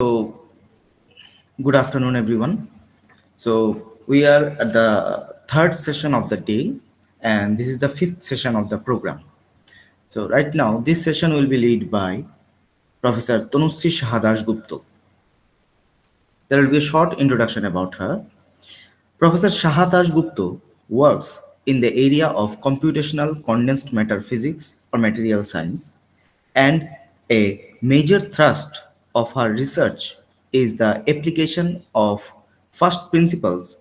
So, good afternoon, everyone. So, we are at the third session of the day, and this is the fifth session of the program. So, right now, this session will be led by Professor Tanusri Dasgupta. There will be a short introduction about her. Professor Dasgupta works in the area of computational condensed matter physics or material science, and a major thrust of her research is the application of first principles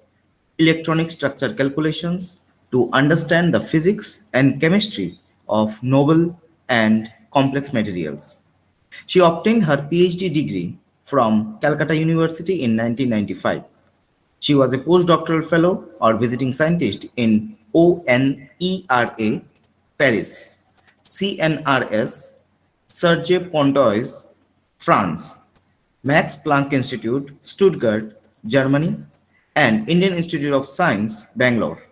electronic structure calculations to understand the physics and chemistry of noble and complex materials. She obtained her PhD degree from Calcutta University in 1995. She was a postdoctoral fellow or visiting scientist in ONERA, Paris, CNRS, Serge Pontoise, France, Max Planck Institute, Stuttgart, Germany, and Indian Institute of Science, Bangalore.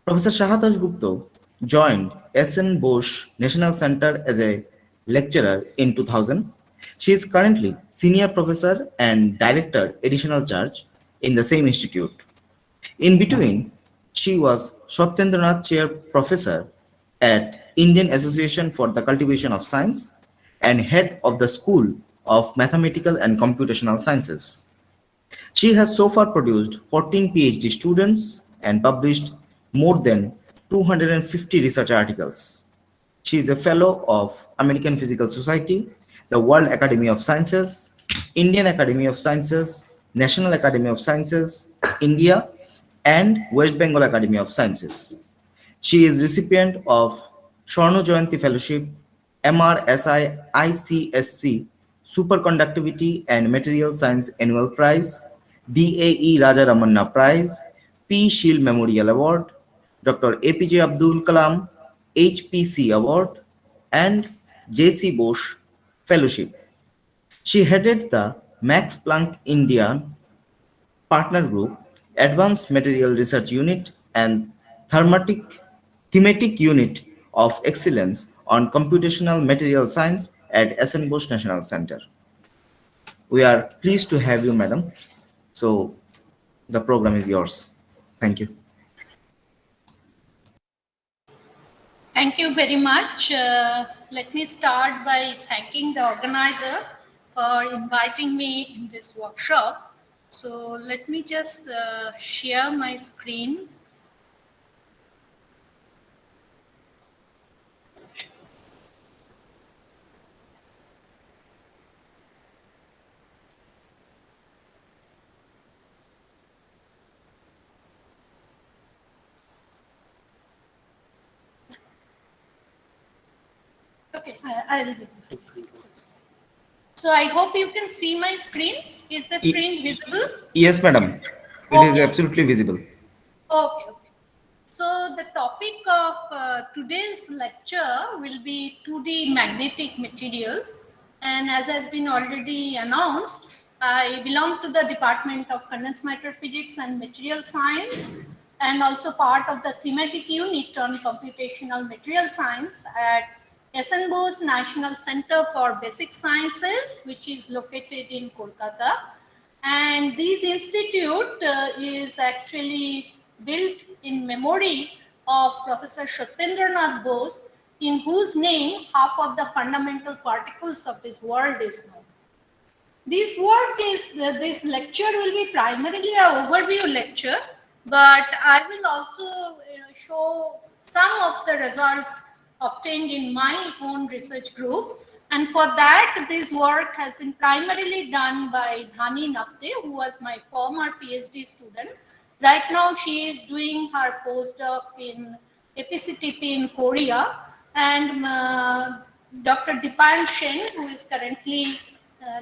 Professor Shahatash Gupta joined SN Bose National Center as a lecturer in 2000. She is currently senior professor and director additional charge in the same institute. In between, she was Satyendranath Chair Professor at Indian Association for the Cultivation of Science and head of the School of Mathematical and Computational Sciences. She has so far produced 14 PhD students and published more than 250 research articles. She is a fellow of American Physical Society, the World Academy of Sciences, Indian Academy of Sciences, National Academy of Sciences, India, and West Bengal Academy of Sciences. She is recipient of Swarno Jayanti Fellowship, MRSI ICSC Superconductivity and Material Science Annual Prize, DAE Raja Ramanna Prize, P. Shield Memorial Award, Dr. APJ Abdul Kalam HPC Award, and JC Bose Fellowship. She headed the Max Planck India Partner Group, Advanced Material Research Unit, and Thematic Unit of Excellence on Computational Material Science at SN Bose National Center. We are pleased to have you, madam. So, the program is yours. Thank you. Thank you very much. Let me start by thanking the organizer for inviting me in this workshop. So let me just share my screen. Okay, I'll be. So I hope you can see my screen. Is the screen visible? Yes, madam. It is Okay. absolutely visible. Okay. So the topic of today's lecture will be 2D magnetic materials. And as has been already announced, I belong to the Department of Condensed Matter Physics and Material Science, and also part of the thematic unit on computational material science at SN Bose National Center for Basic Sciences, which is located in Kolkata. And this institute is actually built in memory of Professor Satyendranath Bose, in whose name half of the fundamental particles of this world is known. This lecture will be primarily an overview lecture, but I will also show some of the results obtained in my own research group. And for that, this work has been primarily done by Dhani Napte, who was my former PhD student. Right now, she is doing her postdoc in EPCTP in Korea, and Dr. Dipan Shen, who is currently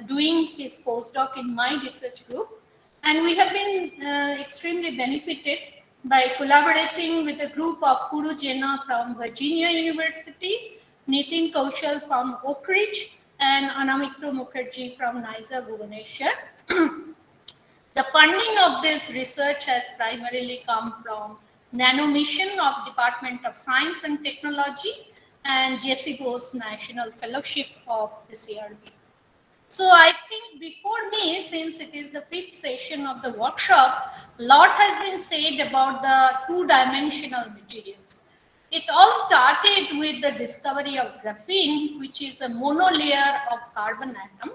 doing his postdoc in my research group. And we have been extremely benefited by collaborating with a group of Kuru Jena from Virginia University, Nitin Kaushal from Oak Ridge, and Anamitra Mukherjee from NISA Bhubaneswar. The funding of this research has primarily come from Nanomission of Department of Science and Technology and JC Bose National Fellowship of the CRB. So I think before me, since it is the fifth session of the workshop, a lot has been said about the two-dimensional materials. It all started with the discovery of graphene, which is a monolayer of carbon atom.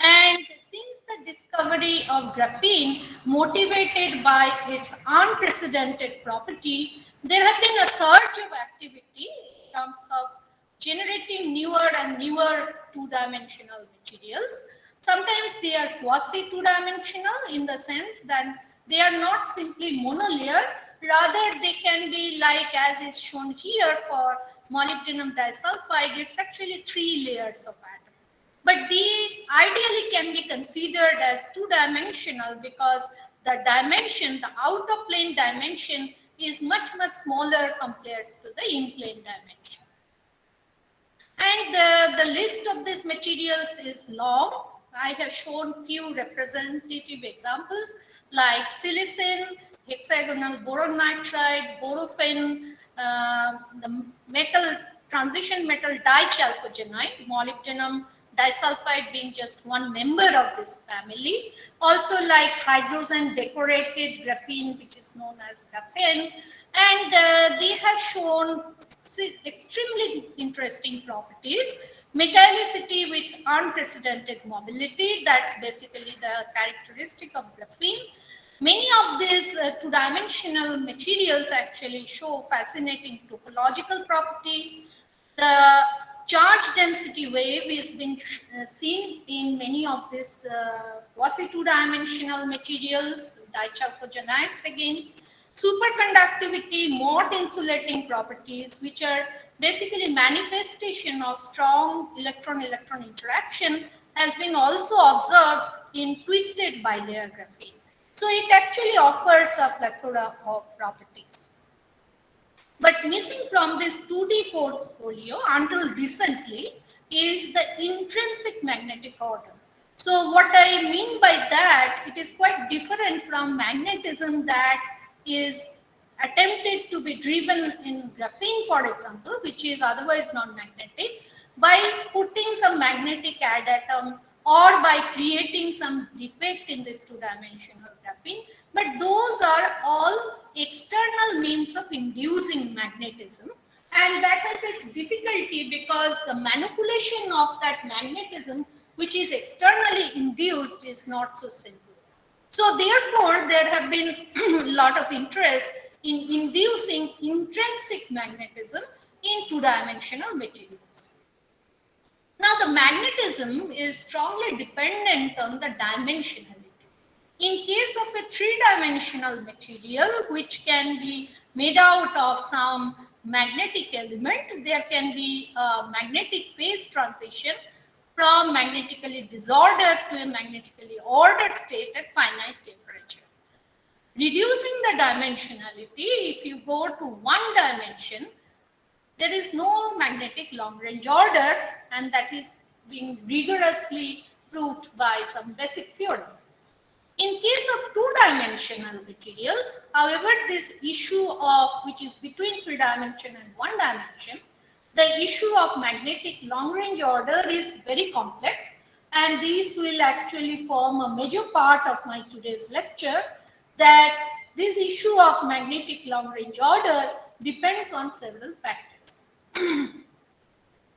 And since the discovery of graphene, motivated by its unprecedented property, there have been a surge of activity in terms of generating newer and newer two-dimensional materials. Sometimes they are quasi two-dimensional in the sense that they are not simply monolayer, rather they can be like as is shown here for molybdenum disulfide, it's actually 3 layers of atom. But they ideally can be considered as two-dimensional because the dimension, the out of plane dimension is much, much smaller compared to the in-plane dimension. And the list of these materials is long. I have shown few representative examples like silicon, hexagonal boron nitride, borophene, the metal transition metal dichalcogenide, molybdenum disulfide being just one member of this family. Also like hydrogen decorated graphene, which is known as graphene. And they have shown extremely interesting properties. Metallicity with unprecedented mobility, that's basically the characteristic of graphene. Many of these two-dimensional materials actually show fascinating topological property. The charge density wave is being seen in many of these quasi two-dimensional materials, dichalcogenides again. Superconductivity, mode insulating properties, which are basically manifestation of strong electron-electron interaction, has been also observed in twisted bilayer graphene. So it actually offers a plethora of properties. But missing from this 2D portfolio until recently is the intrinsic magnetic order. So what I mean by that, it is quite different from magnetism that is attempted to be driven in graphene, for example, which is otherwise non-magnetic, by putting some magnetic adatom or by creating some defect in this two-dimensional graphene. But those are all external means of inducing magnetism, and that has its difficulty because the manipulation of that magnetism, which is externally induced, is not so simple. So therefore, there have been a lot of interest in inducing intrinsic magnetism in two-dimensional materials. Now, the magnetism is strongly dependent on the dimensionality. In case of a three-dimensional material, which can be made out of some magnetic element, there can be a magnetic phase transition from magnetically disordered to a magnetically ordered state at finite temperature. Reducing the dimensionality, if you go to one dimension, there is no magnetic long-range order, and that is being rigorously proved by some basic theorem. In case of two-dimensional materials, however, this issue of which is between 3 dimension and 1 dimension, the issue of magnetic long-range order is very complex, and these will actually form a major part of my today's lecture, that this issue of magnetic long-range order depends on several factors.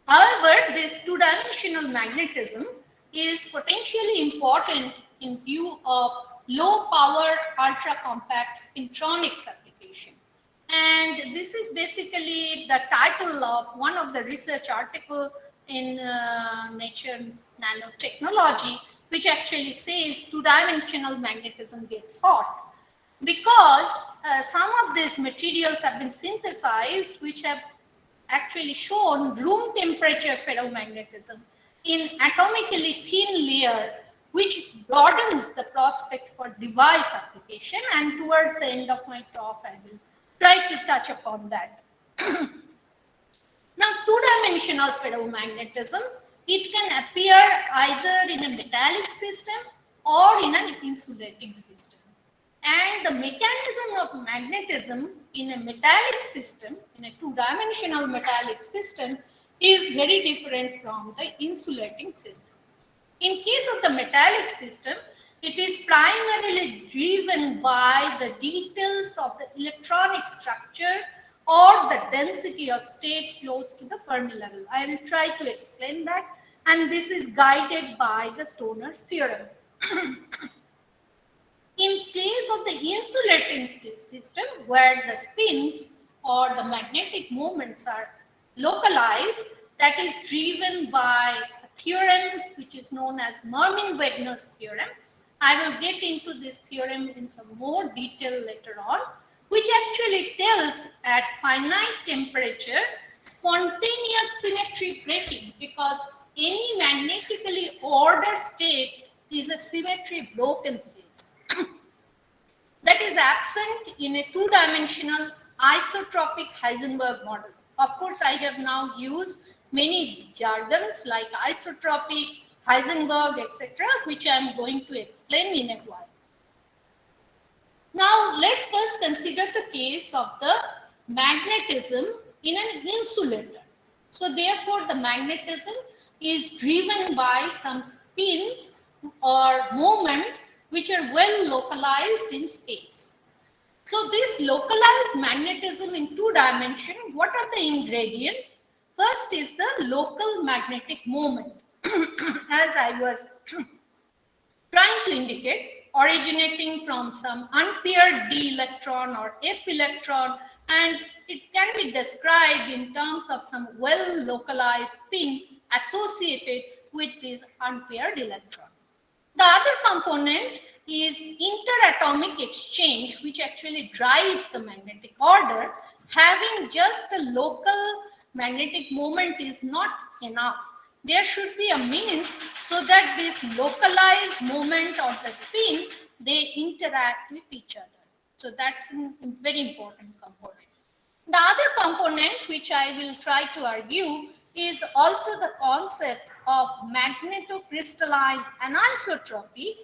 However, this two-dimensional magnetism is potentially important in view of low-power, ultra-compact spintronics application. And this is basically the title of one of the research article in Nature Nanotechnology, which actually says two-dimensional magnetism gets hot. Because some of these materials have been synthesized, which have actually shown room temperature ferromagnetism in atomically thin layer, which broadens the prospect for device application. And towards the end of my talk, I will try to touch upon that. Now, two-dimensional ferromagnetism, it can appear either in a metallic system or in an insulating system. And the mechanism of magnetism in a metallic system, in a two-dimensional metallic system, is very different from the insulating system. In case of the metallic system, it is primarily driven by the details of the electronic structure or the density of state close to the Fermi level. I will try to explain that, and this is guided by the Stoner's theorem. In case of the insulating system, where the spins or the magnetic moments are localized, that is driven by a theorem which is known as Mermin-Wegner's theorem. I will get into this theorem in some more detail later on, which actually tells at finite temperature spontaneous symmetry breaking, because any magnetically ordered state is a symmetry broken phase that is absent in a two-dimensional isotropic Heisenberg model. Of course, I have now used many jargons like isotropic, Heisenberg, etc., which I am going to explain in a while. Now, let's first consider the case of the magnetism in an insulator. So, therefore, the magnetism is driven by some spins or moments which are well localized in space. So, this localized magnetism in two dimensions, what are the ingredients? First is the local magnetic moment, as I was trying to indicate, originating from some unpaired d electron or f electron, and it can be described in terms of some well localized spin associated with this unpaired electron. The other component is interatomic exchange, which actually drives the magnetic order. Having just the local magnetic moment is not enough. There should be a means so that this localized moment of the spin, they interact with each other. So that's a very important component. The other component which I will try to argue is also the concept of magnetocrystalline anisotropy,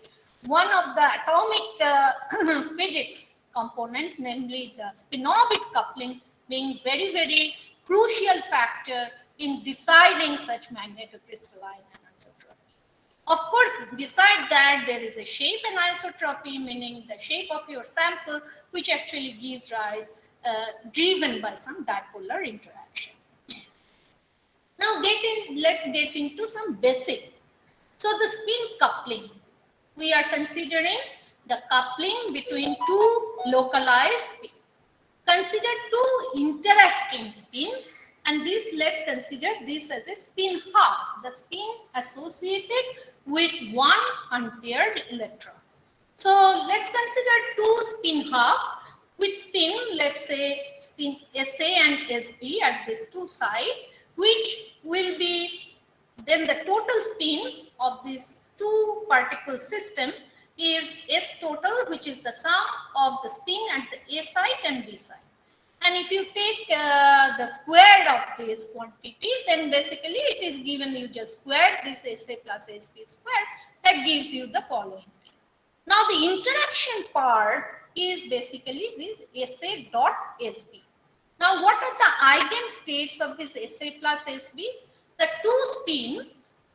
one of the atomic physics component, namely the Spinobit coupling, being very, very crucial factor in deciding such magnetocrystalline anisotropy. Of course, beside that, there is a shape anisotropy, meaning the shape of your sample, which actually gives rise, driven by some dipolar interaction. Now, let's get into some basic. So, the spin coupling, we are considering the coupling between two localized spin. Consider two interacting spin, and this, let's consider this as a spin half, the spin associated with one unpaired electron. So, let's consider two spin half with spin, let's say spin SA and SB at these two sides, which will be then the total spin of this two particle system is S total, which is the sum of the spin at the A side and B side. And if you take the square of this quantity, then basically it is given, you just square this SA plus SB square, that gives you the following thing. Now the interaction part is basically this SA dot SB. Now what are the eigen states of this SA plus SB? The two spin,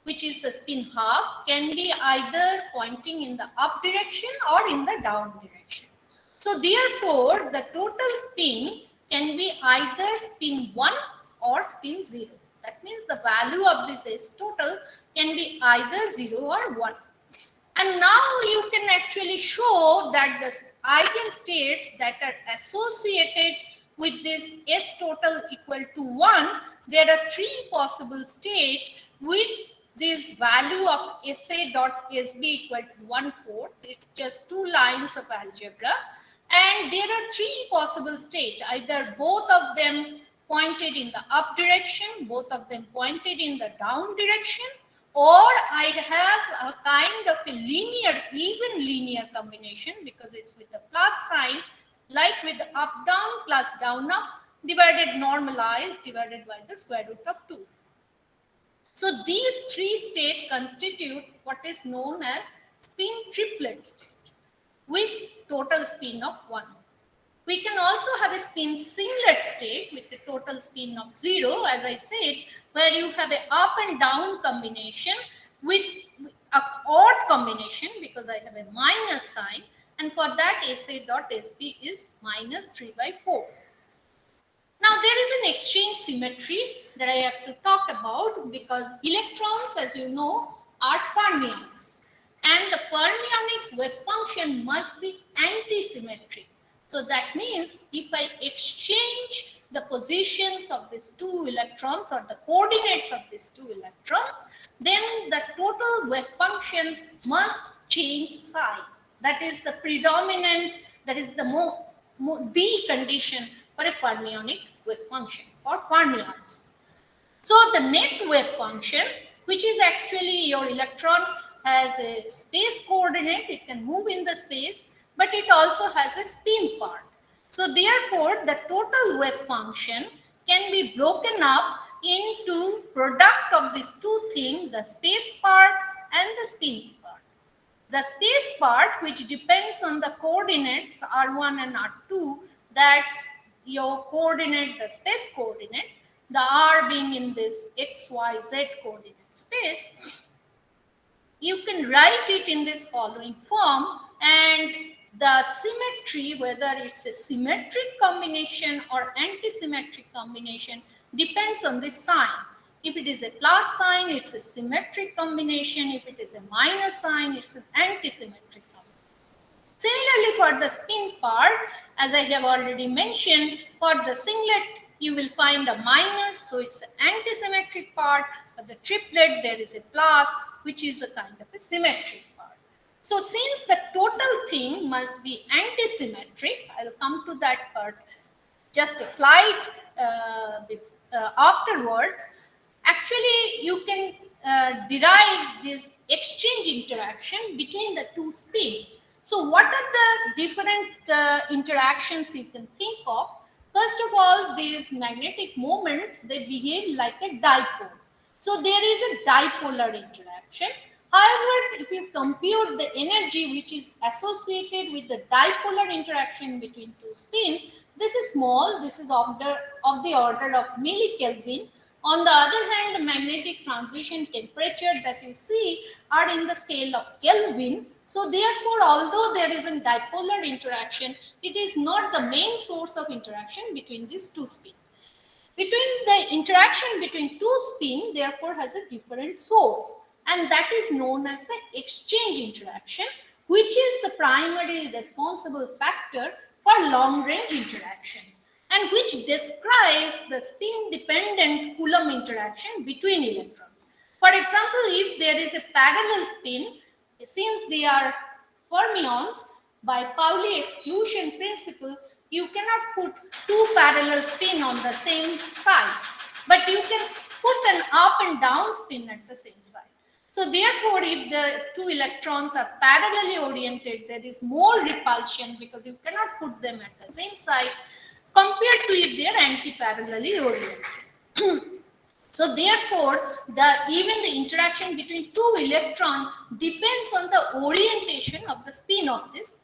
which is the spin half, can be either pointing in the up direction or in the down direction. So therefore, the total spin can be either spin 1 or spin 0. That means the value of this S total can be either 0 or 1. And now you can actually show that the eigenstates that are associated with this S total equal to 1, there are three possible states with this value of SA dot SB equal to 1/4. It's just two lines of algebra. And there are three possible states, either both of them pointed in the up direction, both of them pointed in the down direction, or I have a kind of a linear, even linear combination, because it's with the plus sign, like with the up down plus down up, divided normalized divided by the square root of 2. So these three states constitute what is known as spin triplet state with total spin of 1. We can also have a spin singlet state with the total spin of 0, as I said, where you have an up and down combination with a odd combination because I have a minus sign, and for that SA.SP is minus 3 by 4. Now there is an exchange symmetry that I have to talk about because electrons, as you know, are fermions, and the fermionic wave function must be anti-symmetric. So that means if I exchange the positions of these two electrons or the coordinates of these two electrons, then the total wave function must change sign. That is the predominant, that is the the condition for a fermionic wave function or fermions. So the net wave function, which is actually your electron has a space coordinate, it can move in the space, but it also has a spin part. So therefore, the total wave function can be broken up into product of these two things, the space part and the spin part. The space part, which depends on the coordinates r1 and r2, that's your coordinate, the space coordinate, the r being in this x, y, z coordinate space, you can write it in this following form, and the symmetry, whether it's a symmetric combination or anti-symmetric combination, depends on this sign. If it is a plus sign, it's a symmetric combination. If it is a minus sign, it's an anti-symmetric combination. Similarly, for the spin part, as I have already mentioned, for the singlet, you will find a minus, so it's an anti-symmetric part. For the triplet, there is a plus, which is a kind of a symmetric part. So since the total thing must be anti-symmetric, I'll come to that part just a slide afterwards. Actually, you can derive this exchange interaction between the two spins. So what are the different interactions you can think of? First of all, these magnetic moments, they behave like a dipole. So there is a dipolar interaction. However, if you compute the energy which is associated with the dipolar interaction between two spins, this is small, this is of the order of millikelvin. On the other hand, the magnetic transition temperature that you see are in the scale of Kelvin. So therefore, although there is a dipolar interaction, it is not the main source of interaction between these two spins. The interaction between two spins, therefore, has a different source, and that is known as the exchange interaction, which is the primary responsible factor for long-range interaction, and which describes the spin-dependent Coulomb interaction between electrons. For example, if there is a parallel spin, since they are fermions, by Pauli exclusion principle, you cannot put two parallel spin on the same side, but you can put an up and down spin at the same side. So therefore, if the two electrons are parallelly oriented, there is more repulsion because you cannot put them at the same side compared to if they are anti-parallelly oriented. So therefore, even the interaction between two electrons depends on the orientation of the spin of these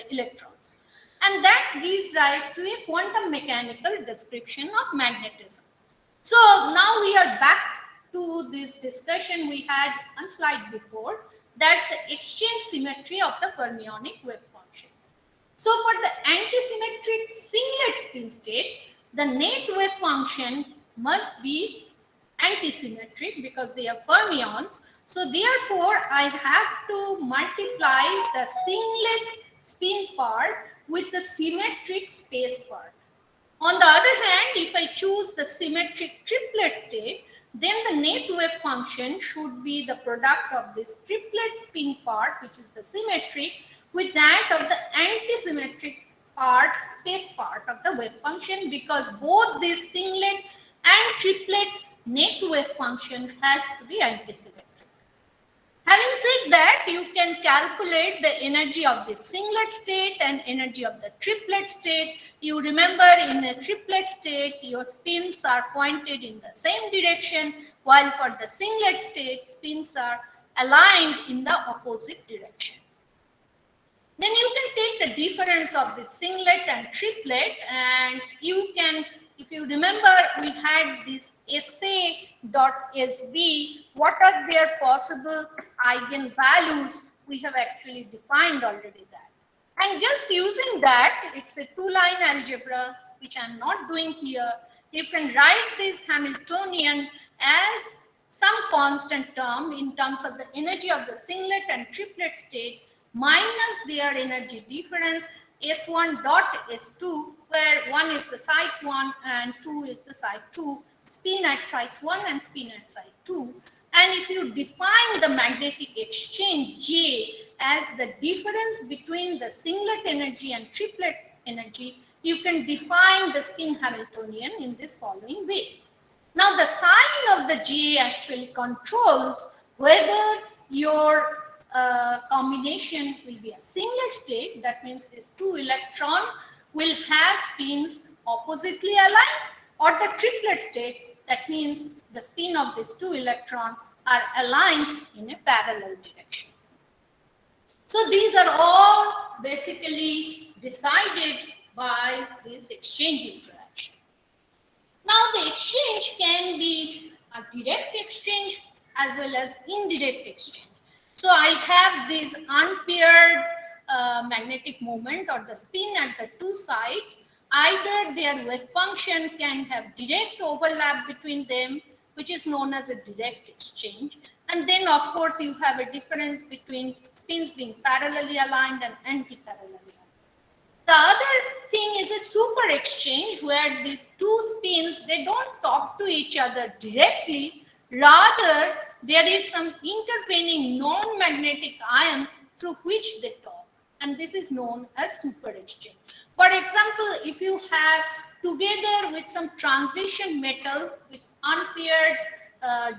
electrons. And that gives rise to a quantum mechanical description of magnetism. So now we are back to this discussion we had on slide before. That's the exchange symmetry of the fermionic wave function. So for the antisymmetric singlet spin state, the net wave function must be antisymmetric because they are fermions. So therefore, I have to multiply the singlet spin part with the symmetric space part. On the other hand, if I choose the symmetric triplet state, then the net wave function should be the product of this triplet spin part, which is the symmetric, with that of the antisymmetric part, space part of the wave function, because both this singlet and triplet net wave function has to be antisymmetric. Having said that, you can calculate the energy of the singlet state and energy of the triplet state. You remember, in a triplet state, your spins are pointed in the same direction, while for the singlet state, spins are aligned in the opposite direction. Then you can take the difference of the singlet and triplet, and you can if you remember, we had this SA.SB. What are their possible eigenvalues? We have actually defined already that. And just using that, it's a two-line algebra, which I'm not doing here. You can write this Hamiltonian as some constant term in terms of the energy of the singlet and triplet state minus their energy difference S1 dot S2, where 1 is the site 1 and 2 is the site 2, spin at site 1 and spin at site 2. And if you define the magnetic exchange J as the difference between the singlet energy and triplet energy, you can define the spin Hamiltonian in this following way. Now the sign of the J actually controls whether your combination will be a singlet state, that means this 2 electron will have spins oppositely aligned, or the triplet state, that means the spin of these 2 electrons are aligned in a parallel direction. So these are all basically decided by this exchange interaction. Now the exchange can be a direct exchange as well as indirect exchange. So I have this unpaired magnetic moment or the spin at the two sides. Either their wave function can have direct overlap between them, which is known as a direct exchange. And then of course you have a difference between spins being parallelly aligned and anti-parallelly aligned. The other thing is a super exchange where these two spins, they don't talk to each other directly. Rather, there is some intervening non-magnetic ion through which they talk. And this is known as super exchange. For example, if you have together with some transition metal with unpaired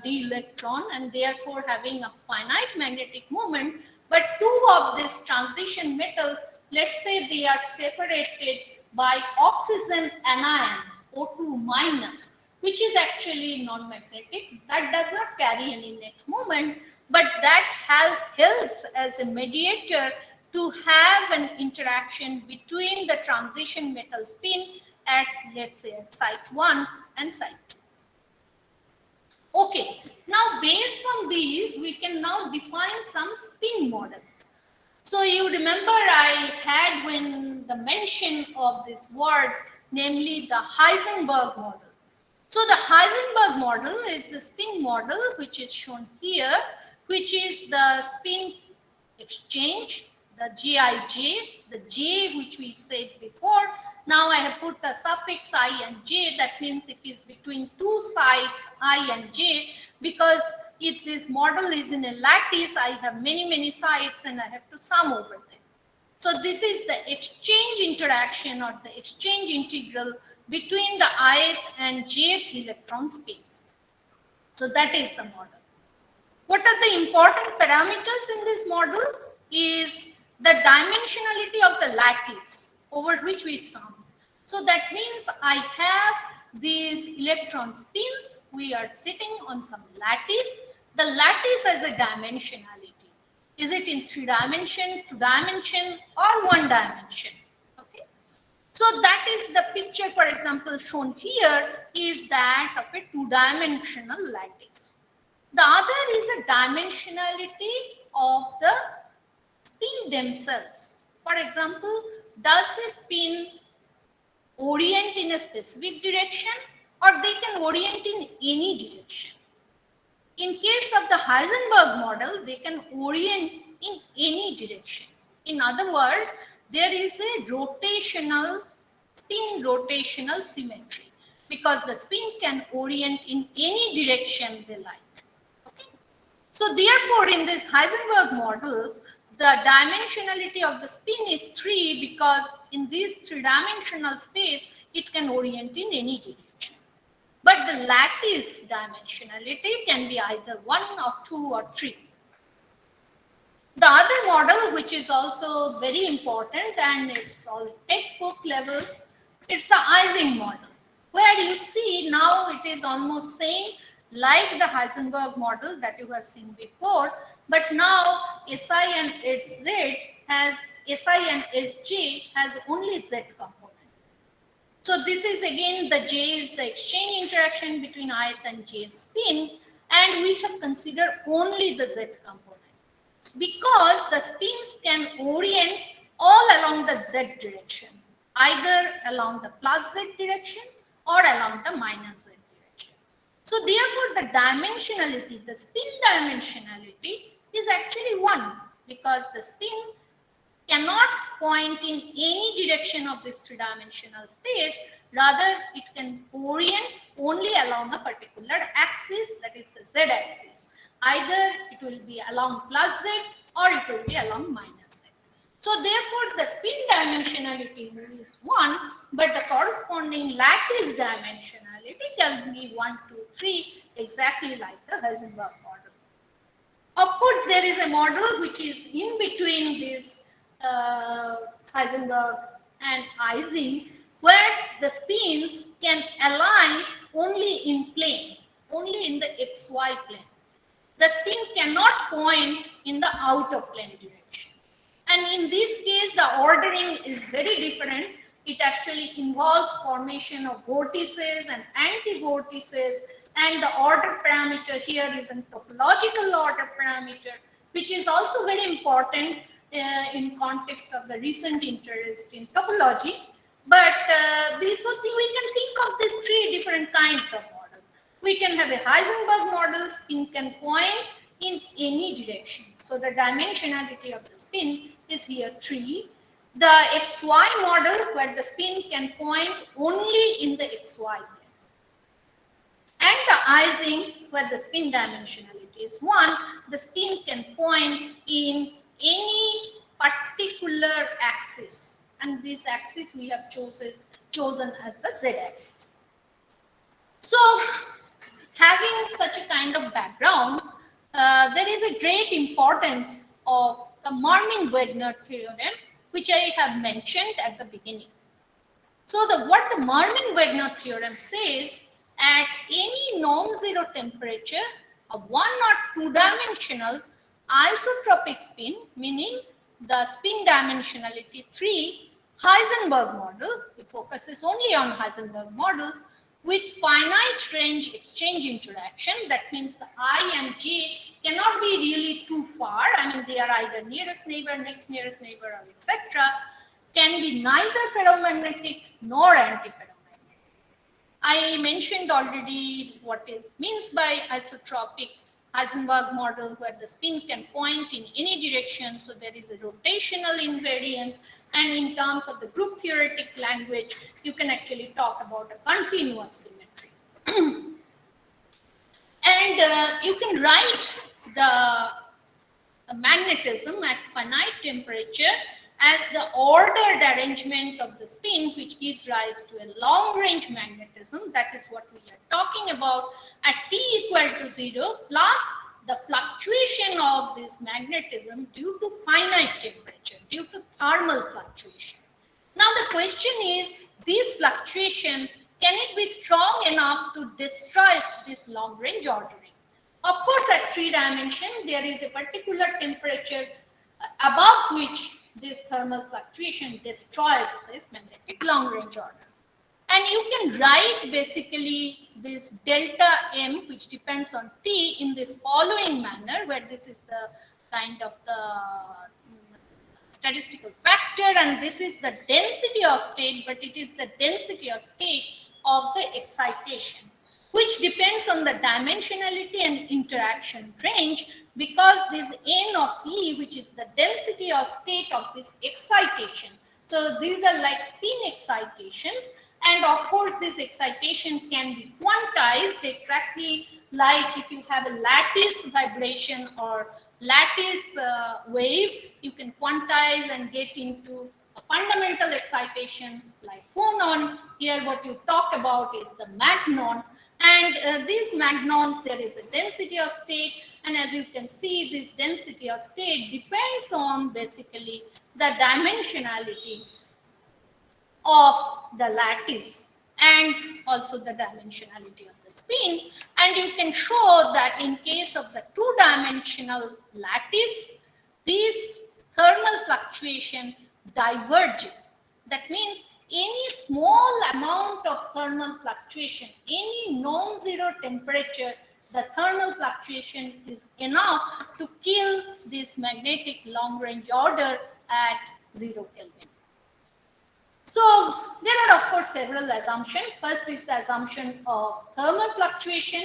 d electron and therefore having a finite magnetic moment, but two of this transition metal, let's say they are separated by oxygen anion O2 minus, which is actually non-magnetic, that does not carry any net moment, but that helps as a mediator to have an interaction between the transition metal spin at, let's say, at site 1 and site 2. Okay, now based on these, we can now define some spin model. So you remember I had when the mention of this word, namely the Heisenberg model. So the Heisenberg model is the spin model which is shown here, which is the spin exchange, the Jij, the J which we said before. Now I have put the suffix I and J, that means it is between two sides I and J, because if this model is in a lattice, I have many sides and I have to sum over them. So this is the exchange interaction or the exchange integral between the ith and jth electron spin. So that is the model. What are the important parameters in this model is the dimensionality of the lattice over which we sum. So that means I have these electron spins, we are sitting on some lattice. The lattice has a dimensionality. Is it in 3 dimension, 2 dimension, or 1 dimension? Okay. So that is the picture, for example, shown here is that of a 2-dimensional lattice. The other is the dimensionality of the spin themselves. For example, does the spin orient in a specific direction, or they can orient in any direction? In case of the Heisenberg model, they can orient in any direction. In other words, there is a spin rotational symmetry, because the spin can orient in any direction they like. Okay? So therefore, in this Heisenberg model, the dimensionality of the spin is 3, because in this 3-dimensional space, it can orient in any direction. But the lattice dimensionality can be either 1 or 2 or 3. The other model, which is also very important and it's all textbook level, it's the Ising model, where you see now it is almost same like the Heisenberg model that you have seen before, but now Si and Hz has Si and Sj has only Z component. So this is again the J is the exchange interaction between ith and jth spin, and we have considered only the z component because the spins can orient all along the z direction, either along the plus z direction or along the minus z direction. So therefore the dimensionality, the spin dimensionality is actually 1 because the spin cannot point in any direction of this three-dimensional space. Rather, it can orient only along a particular axis, that is the z-axis. Either it will be along plus z or it will be along minus z. So therefore, the spin dimensionality is 1, but the corresponding lattice dimensionality can be 1, 2, 3, exactly like the Heisenberg model. Of course, there is a model which is in between this Heisenberg and Ising, where the spins can align only in plane, only in the xy plane. The spin cannot point in the outer plane direction. And in this case, the ordering is very different. It actually involves formation of vortices and anti-vortices, and the order parameter here is a topological order parameter, which is also very important in context of the recent interest in topology. But we can think of these 3 different kinds of models. We can have a Heisenberg model, spin can point in any direction. So the dimensionality of the spin is here 3. The XY model, where the spin can point only in the XY plane. And the Ising, where the spin dimensionality is 1, the spin can point in any particular axis, and this axis we have chosen as the z-axis. So having such a kind of background, there is a great importance of the Marnin-Wegner theorem, which I have mentioned at the beginning. So what the Marnin-Wegner theorem says, at any non-zero temperature, a 1 or 2-dimensional isotropic spin, meaning the spin dimensionality 3, Heisenberg model, it focuses only on Heisenberg model, with finite range exchange interaction. That means the I and J cannot be really too far. I mean, they are either nearest neighbor, next nearest neighbor, or etc. Can be neither ferromagnetic nor antiferromagnetic. I mentioned already what it means by isotropic Heisenberg model, where the spin can point in any direction, so there is a rotational invariance, and in terms of the group theoretic language, you can actually talk about a continuous symmetry. And you can write the magnetism at finite temperature as the ordered arrangement of the spin, which gives rise to a long-range magnetism. That is what we are talking about at t equal to 0 plus the fluctuation of this magnetism due to finite temperature, due to thermal fluctuation. Now the question is, this fluctuation, can it be strong enough to destroy this long-range ordering? Of course, at 3 dimension, there is a particular temperature above which this thermal fluctuation destroys this magnetic long-range order. And you can write basically this delta M, which depends on T, in this following manner, where this is the kind of the statistical factor, and this is the density of state, but it is the density of state of the excitation, which depends on the dimensionality and interaction range, because this N of E, which is the density or state of this excitation. So these are like spin excitations, and of course this excitation can be quantized exactly like if you have a lattice vibration or lattice wave, you can quantize and get into a fundamental excitation like phonon. Here what you talk about is the magnon. And these magnons, there is a density of state, and as you can see, this density of state depends on basically the dimensionality of the lattice and also the dimensionality of the spin. And you can show that in case of the 2-dimensional lattice, this thermal fluctuation diverges. That means any small amount of thermal fluctuation, any non-zero temperature, the thermal fluctuation is enough to kill this magnetic long-range order at 0 Kelvin. So there are of course several assumptions. First is the assumption of thermal fluctuation.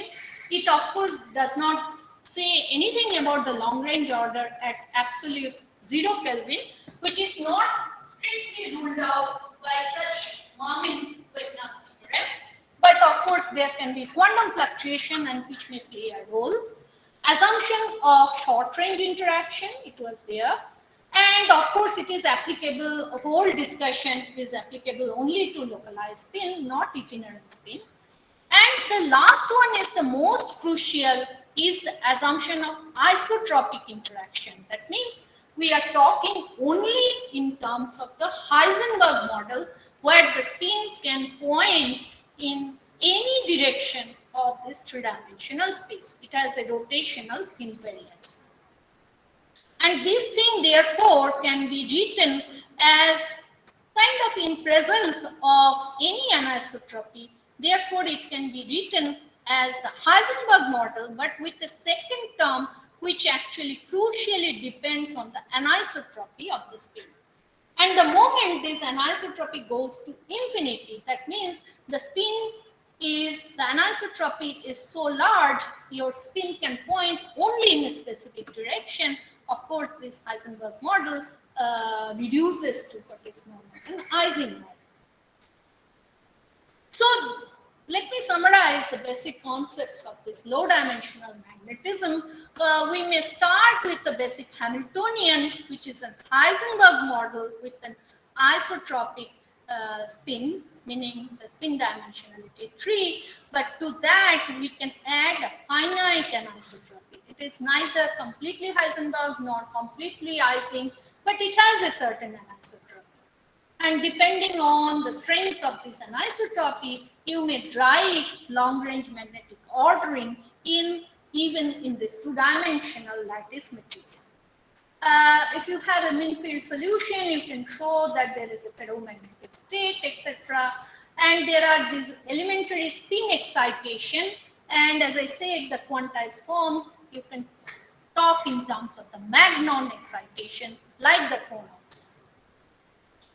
It of course does not say anything about the long-range order at absolute 0 Kelvin, which is not strictly ruled out by such Marmin-Wigner theorem. But of course there can be quantum fluctuation and which may play a role. Assumption of short-range interaction, it was there. And of course, it is applicable, a whole discussion is applicable only to localized spin, not itinerant spin. And the last one is the most crucial, is the assumption of isotropic interaction. That means we are talking only in terms of the Heisenberg model, where the spin can point in any direction of this three-dimensional space. It has a rotational invariance. And this thing therefore can be written as kind of in presence of any anisotropy. Therefore, it can be written as the Heisenberg model, but with the second term, which actually crucially depends on the anisotropy of the spin. And the moment this anisotropy goes to infinity, that means the spin is, the anisotropy is so large, your spin can point only in a specific direction. Of course, this Heisenberg model reduces to what is known as an Eigen model. So let me summarize the basic concepts of this low-dimensional magnetism. We may start with the basic Hamiltonian, which is an Heisenberg model with an isotropic spin, meaning the spin dimensionality 3. But to that, we can add a finite anisotropy. It is neither completely Heisenberg nor completely Ising, but it has a certain anisotropy. And depending on the strength of this anisotropy, you may drive long-range magnetic ordering even in this two-dimensional lattice material. If you have a mini-field solution, you can show that there is a ferromagnetic state, etc. And there are these elementary spin excitation. And as I said, the quantized form, you can talk in terms of the magnon excitation, like the phonons.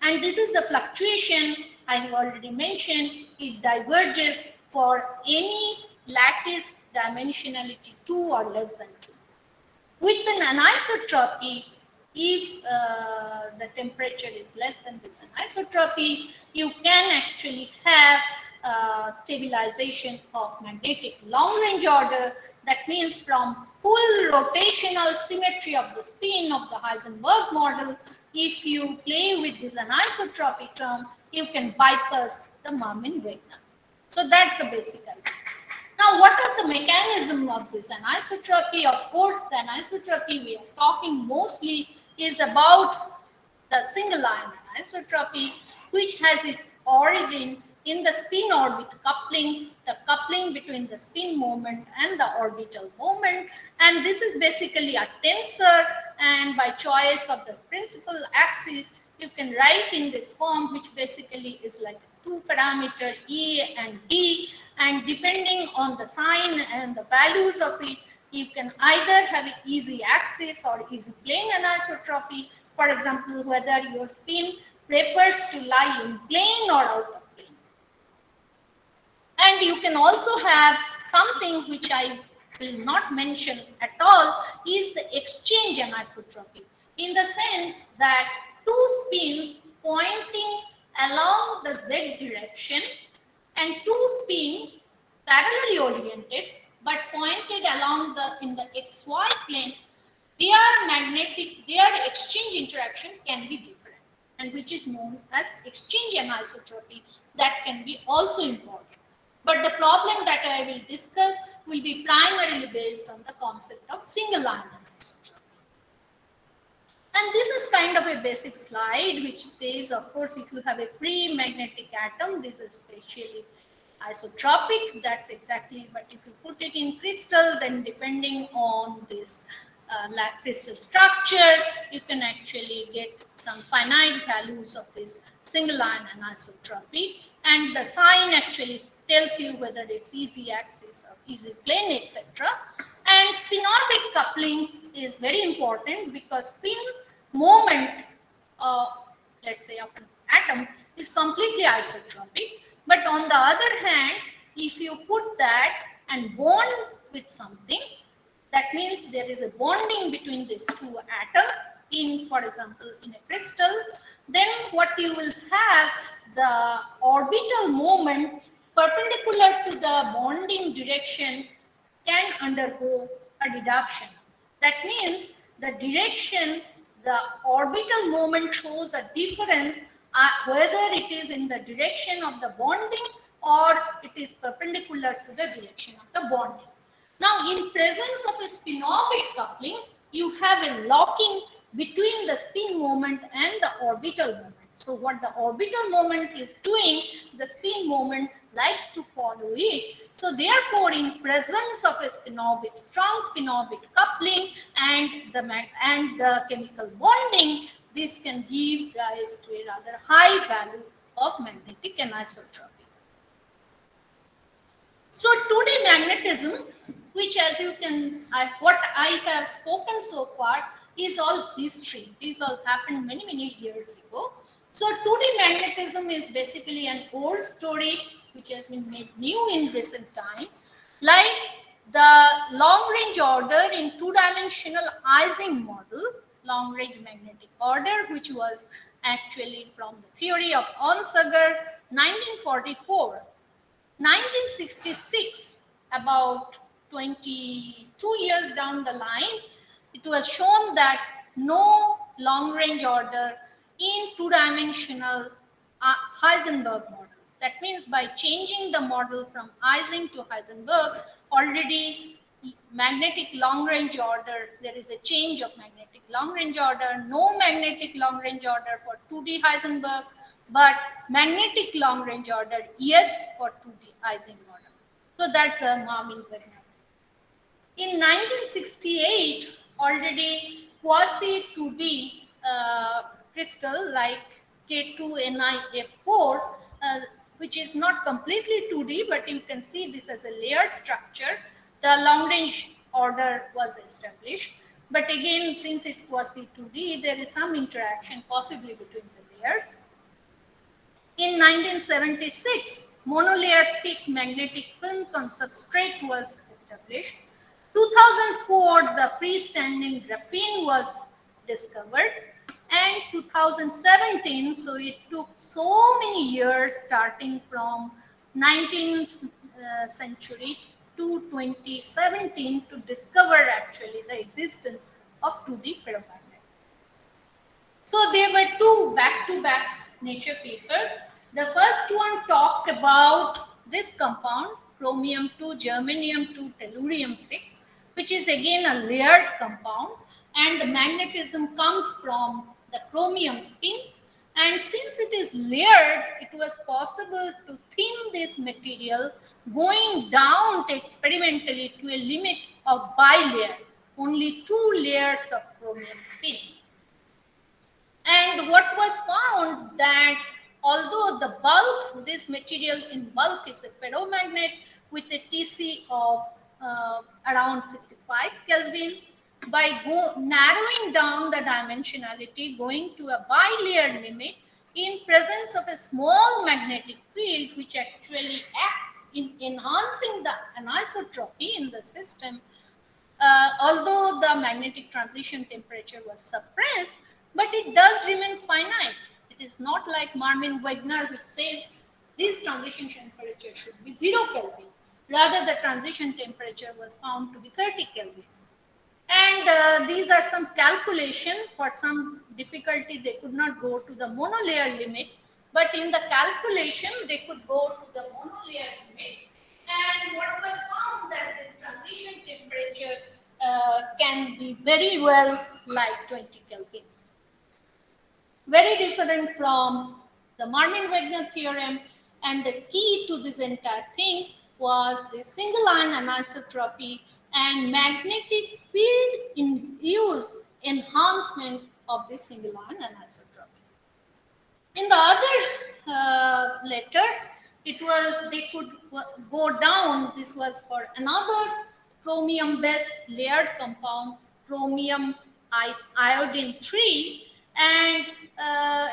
And this is the fluctuation I have already mentioned. It diverges for any lattice dimensionality 2 or less than 2. With an anisotropy, if the temperature is less than this anisotropy, you can actually have stabilization of magnetic long-range order. That means from full rotational symmetry of the spin of the Heisenberg model, if you play with this anisotropy term, you can bypass the Marmin-Wigner. So that's the basic idea. Now, what are the mechanism of this anisotropy? Of course, the anisotropy we are talking mostly is about the single ion anisotropy, which has its origin in the spin-orbit coupling, the coupling between the spin moment and the orbital moment. And this is basically a tensor, and by choice of the principal axis, you can write in this form, which basically is like a two-parameter E and D. And depending on the sign and the values of it, you can either have an easy axis or easy plane anisotropy. For example, whether your spin prefers to lie in plane or out of plane. And you can also have something which I will not mention at all, is the exchange anisotropy, in the sense that two spins pointing along the z direction and two spins parallelly oriented but pointed along in the xy plane, their exchange interaction can be different, and which is known as exchange anisotropy. That can be also important. But the problem that I will discuss will be primarily based on the concept of single ion anisotropy. And this is kind of a basic slide which says, of course, if you have a free magnetic atom, this is spatially isotropic. That's exactly, but if you put it in crystal, then depending on this crystal structure, you can actually get some finite values of this single ion anisotropy, and the sign actually tells you whether it's easy axis or easy plane, etc. And spinobit coupling is very important because spin moment, uh, let's say, of an atom is completely isotropic. But on the other hand, if you put that and bond with something, that means there is a bonding between these two atoms in, for example, in a crystal, then what you will have, the orbital moment perpendicular to the bonding direction can undergo a reduction. That means the direction, the orbital moment shows a difference whether it is in the direction of the bonding or it is perpendicular to the direction of the bonding. Now, in presence of a spinobit coupling, you have a locking between the spin moment and the orbital moment. So, what the orbital moment is doing, the spin moment likes to follow it. So, therefore, in presence of a spinobit, strong spinobit coupling and the chemical bonding, this can give rise to a rather high value of magnetic anisotropy. So 2D magnetism, which as you can, what I have spoken so far is all history. These all happened many, many years ago. So 2D magnetism is basically an old story which has been made new in recent time. Like the long range order in two-dimensional Eigen model, long range magnetic order, which was actually from the theory of Onsager, 1944. 1966, about 22 years down the line, it was shown that no long range order in two-dimensional Heisenberg model. That means by changing the model from Ising to Heisenberg, already magnetic long range order, there is a change of magnetic long range order, no magnetic long range order for 2D Heisenberg, but magnetic long range order, yes, for 2D Ising model. So that's the Marmin-Wagner. In 1968, already quasi 2D crystal like K2NiF4, which is not completely 2D, but you can see this as a layered structure. The long range order was established. But again, since it's quasi 2D, there is some interaction possibly between the layers. In 1976, monolayer thick magnetic films on substrate was established. 2004, the freestanding graphene was discovered. And 2017, so it took so many years starting from 19th century to 2017 to discover actually the existence of 2D ferromagnet. So there were two back-to-back Nature papers. The first one talked about this compound, chromium 2, germanium 2, tellurium 6, which is again a layered compound, and the magnetism comes from the chromium spin. And since it is layered, it was possible to thin this material going down experimentally to a limit of bilayer, only 2 layers of chromium spin. And what was found that although the bulk, this material in bulk is a ferromagnet with a TC of around 65 Kelvin, by narrowing down the dimensionality, going to a bilayer limit in presence of a small magnetic field which actually acts in enhancing the anisotropy in the system, although the magnetic transition temperature was suppressed, but it does remain finite. It is not like Marmin-Wagner, which says this transition temperature should be 0 Kelvin. Rather, the transition temperature was found to be 30 Kelvin. And these are some calculation. For some difficulty, they could not go to the monolayer limit, but in the calculation, they could go to the monolayer limit. And what was found that this transition temperature can be very well like 20 Kelvin. Very different from the Marmin-Wagner theorem, and the key to this entire thing was the single ion anisotropy and magnetic field induced enhancement of the single ion anisotropy. In the other letter, it was they could go down. This was for another chromium-based layered compound, chromium iodine 3, and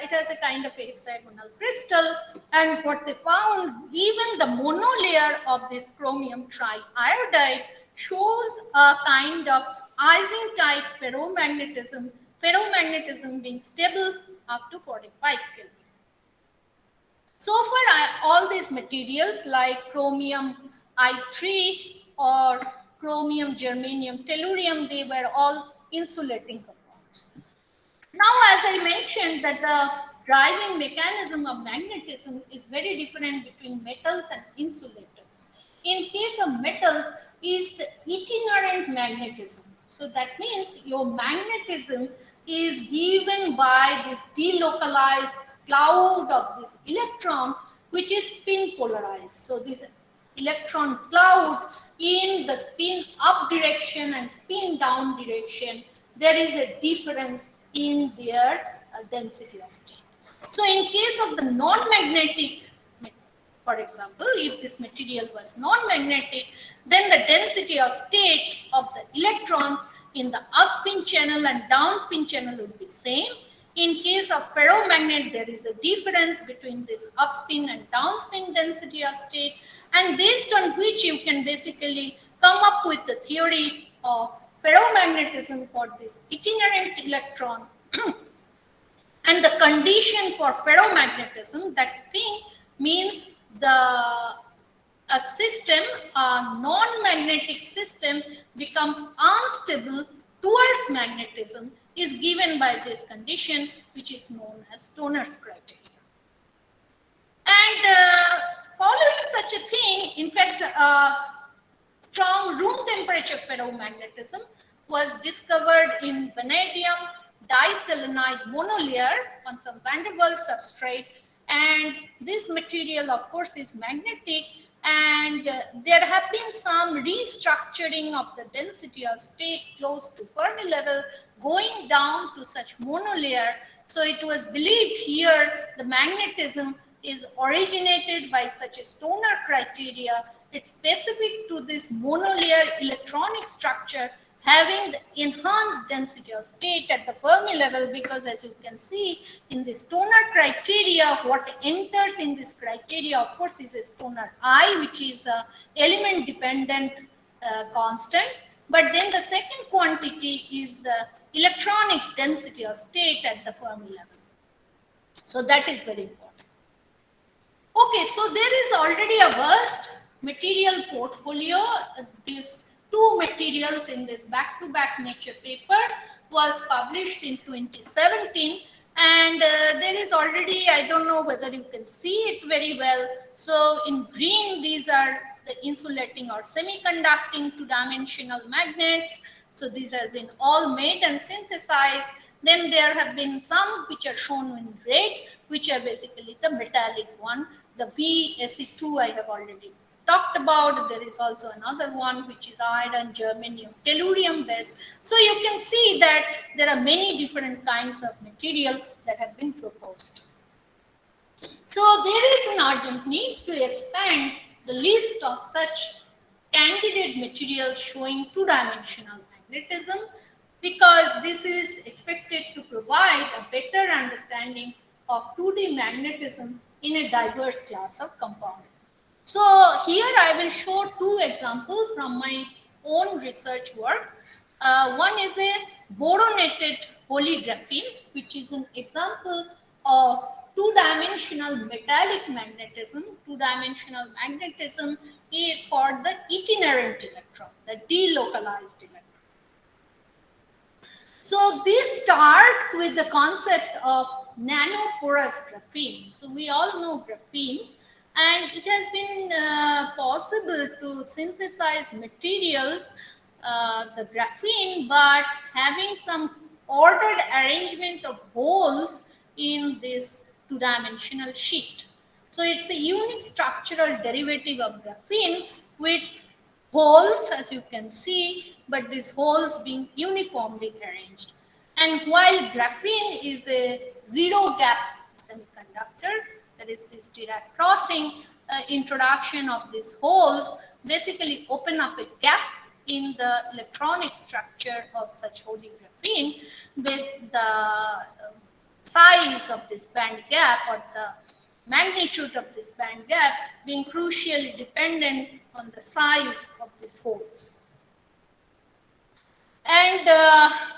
it has a kind of a hexagonal crystal. And what they found, even the monolayer of this chromium triiodide shows a kind of Eigen type ferromagnetism being stable up to 45 Kelvin. So far, all these materials like chromium I3 or chromium, germanium, tellurium, they were all insulating compounds. Now, as I mentioned, that the driving mechanism of magnetism is very different between metals and insulators. In case of metals, is the itinerant magnetism. So that means your magnetism is given by this delocalized cloud of this electron, which is spin polarized. So this electron cloud in the spin up direction and spin down direction, there is a difference in their density of state. So in case of the non-magnetic, for example, if this material was non-magnetic, then the density of state of the electrons in the upspin channel and downspin channel would be same. In case of ferromagnet, there is a difference between this upspin and downspin density of state, and based on which you can basically come up with the theory of ferromagnetism for this itinerant electron. And the condition for ferromagnetism, that thing means a system, a non-magnetic system becomes unstable towards magnetism is given by this condition, which is known as Stoner's criteria. And following such a thing, in fact, strong room temperature ferromagnetism was discovered in vanadium diselenide monolayer on some van der Waals substrate, and this material of course is magnetic, and there have been some restructuring of the density of state close to Fermi level going down to such monolayer. So it was believed here the magnetism is originated by such a Stoner criteria. It's specific to this monolayer electronic structure having the enhanced density of state at the Fermi level, because as you can see in the Stoner criteria, what enters in this criteria of course is a Stoner I, which is a element dependent constant, but then the second quantity is the electronic density of state at the Fermi level. So that is very important. Okay, so there is already a vast material portfolio. These two materials in this back-to-back Nature paper was published in 2017, and there is already, I don't know whether you can see it very well. So in green, these are the insulating or semiconducting two-dimensional magnets. So these have been all made and synthesized. Then there have been some which are shown in red, which are basically the metallic one. The VSE2 I have already talked about. There is also another one which is iron, germanium, tellurium based. So you can see that there are many different kinds of material that have been proposed. So there is an urgent need to expand the list of such candidate materials showing two-dimensional magnetism, because this is expected to provide a better understanding of 2D magnetism in a diverse class of compound. So here I will show two examples from my own research work. One is a boronated polygraphene, which is an example of two-dimensional metallic magnetism, two-dimensional magnetism for the itinerant electron, the delocalized electron. So this starts with the concept of nanoporous graphene. So we all know graphene, and it has been possible to synthesize materials, the graphene, but having some ordered arrangement of holes in this two-dimensional sheet. So it's a unique structural derivative of graphene with holes, as you can see, but these holes being uniformly arranged. And while graphene is a zero gap semiconductor, conductor. That is this Dirac crossing, introduction of these holes basically open up a gap in the electronic structure of such holy graphene, with the size of this band gap or the magnitude of this band gap being crucially dependent on the size of these holes. And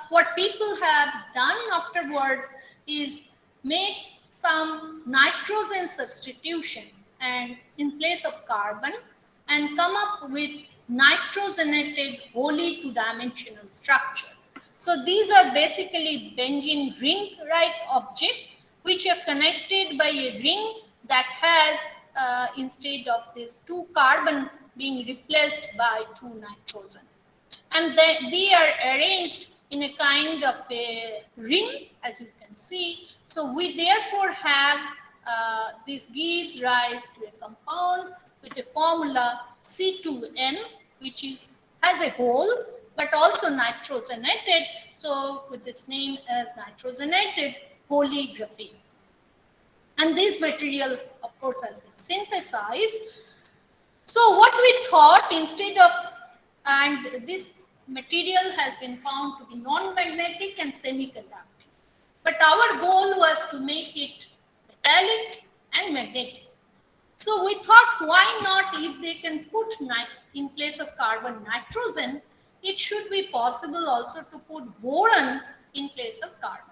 what people have done afterwards is make some nitrogen substitution and in place of carbon, and come up with nitrogenated wholly two-dimensional structure. So these are basically benzene ring-like objects which are connected by a ring that has instead of this 2 carbon being replaced by 2 nitrogen. And they are arranged in a kind of a ring, as you can see. So we therefore have this gives rise to a compound with a formula C2N, which has a hole but also nitrogenated. So with this name as nitrogenated holy graphene. And this material, of course, has been synthesized. So what we thought, instead of, and this material has been found to be non-magnetic and semiconducting. But our goal was to make it metallic and magnetic. So we thought, why not, if they can put in place of carbon nitrogen, it should be possible also to put boron in place of carbon.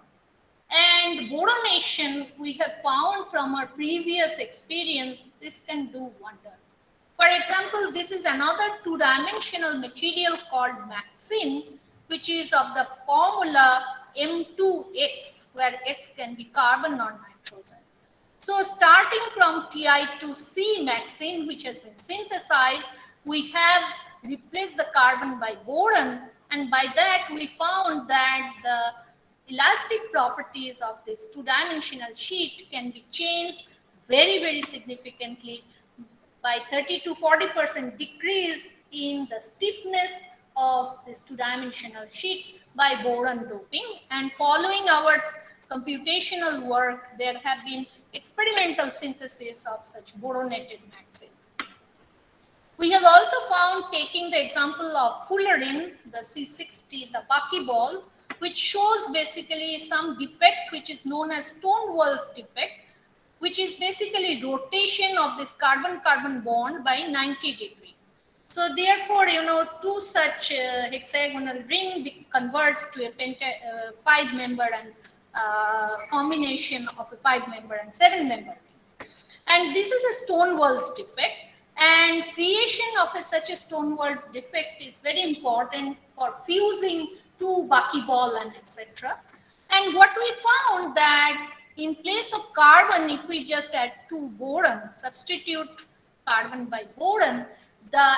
And boronation, we have found from our previous experience, this can do wonder. For example, this is another two-dimensional material called maxine, which is of the formula M2X, where X can be carbon or nitrogen. So starting from Ti2C maxine, which has been synthesized, we have replaced the carbon by boron, and by that we found that the elastic properties of this two-dimensional sheet can be changed very, very significantly by 30 to 40% decrease in the stiffness of this two-dimensional sheet by boron doping. And following our computational work, there have been experimental synthesis of such boronated maxine. We have also found, taking the example of fullerene, the C60, the buckyball, which shows basically some defect which is known as Stonewall's defect, which is basically rotation of this carbon-carbon bond by 90 degrees. So therefore, two such hexagonal ring converts to a 5-member and combination of a 5-member and 7-member ring. And this is a Stonewall's defect. And creation of such a Stonewall's defect is very important for fusing two buckyball and etc. And what we found that in place of carbon, if we just add 2 boron, substitute carbon by boron, the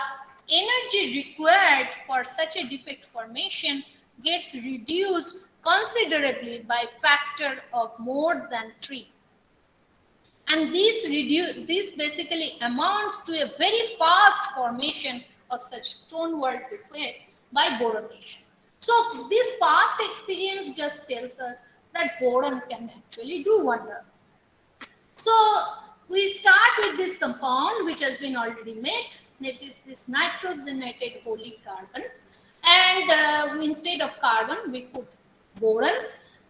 energy required for such a defect formation gets reduced considerably by factor of more than 3. And this basically amounts to a very fast formation of such Stonewall defect by boronation. So this past experience just tells us that boron can actually do wonder. So we start with this compound which has been already made. It is this nitrogenated holy carbon, and instead of carbon we put boron.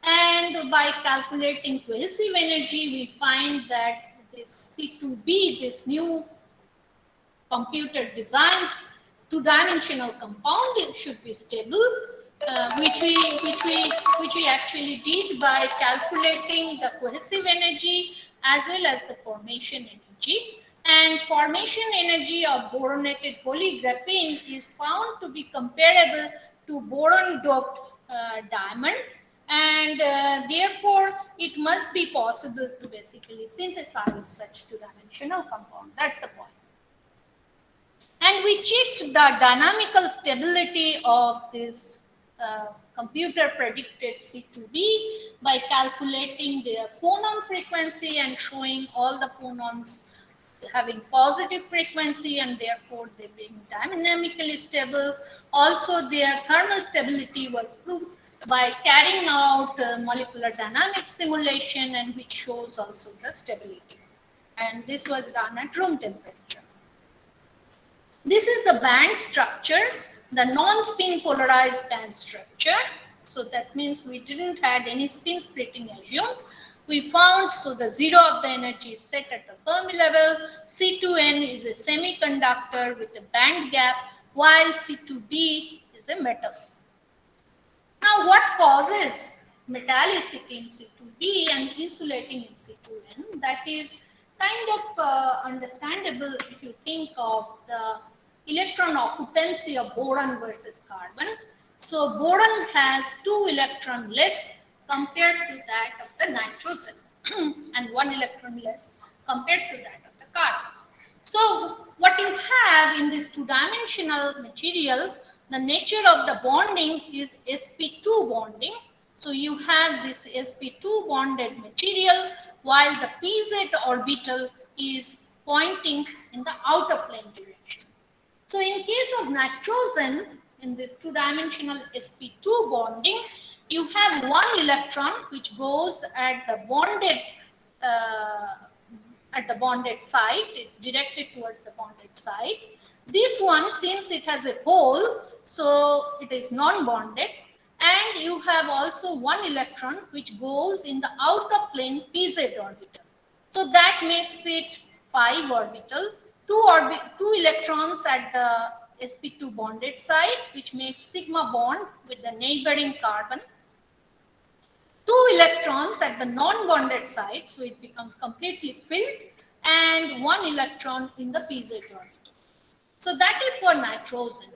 And by calculating cohesive energy, we find that this C2B, this new computer designed two-dimensional compound, it should be stable, which we actually did by calculating the cohesive energy as well as the formation energy. And formation energy of boronated holy graphene is found to be comparable to boron-doped diamond. And therefore, it must be possible to basically synthesize such two-dimensional compound. That's the point. And we checked the dynamical stability of this computer predicted C2B by calculating their phonon frequency and showing all the phonons having positive frequency and therefore they being dynamically stable. Also, their thermal stability was proved by carrying out molecular dynamics simulation, and which shows also the stability. And this was done at room temperature. This is the band structure, the non-spin polarized band structure. So that means we didn't had any spin splitting assumed. We found, so the zero of the energy is set at the Fermi level. C2n is a semiconductor with a band gap, while C2b is a metal. Now, what causes metallicity in C2b and insulating in C2n? That is kind of understandable if you think of the electron occupancy of boron versus carbon. So, boron has 2 electrons less compared to that of the nitrogen and 1 electron less compared to that of the carbon. So, what you have in this two-dimensional material, the nature of the bonding is sp2 bonding. So, you have this sp2 bonded material while the pz orbital is pointing in the outer plane direction. So, in case of nitrogen, in this two-dimensional sp2 bonding, you have 1 electron which goes at the bonded site. It's directed towards the bonded site. This one, since it has a pole, so it is non-bonded, and you have also 1 electron which goes in the outer plane pz orbital. So that makes it 5 orbital, 2 electrons at the sp2 bonded site, which makes sigma bond with the neighboring carbon, 2 electrons at the non-bonded site, so it becomes completely filled, and 1 electron in the pz orbital. So that is for nitrogen.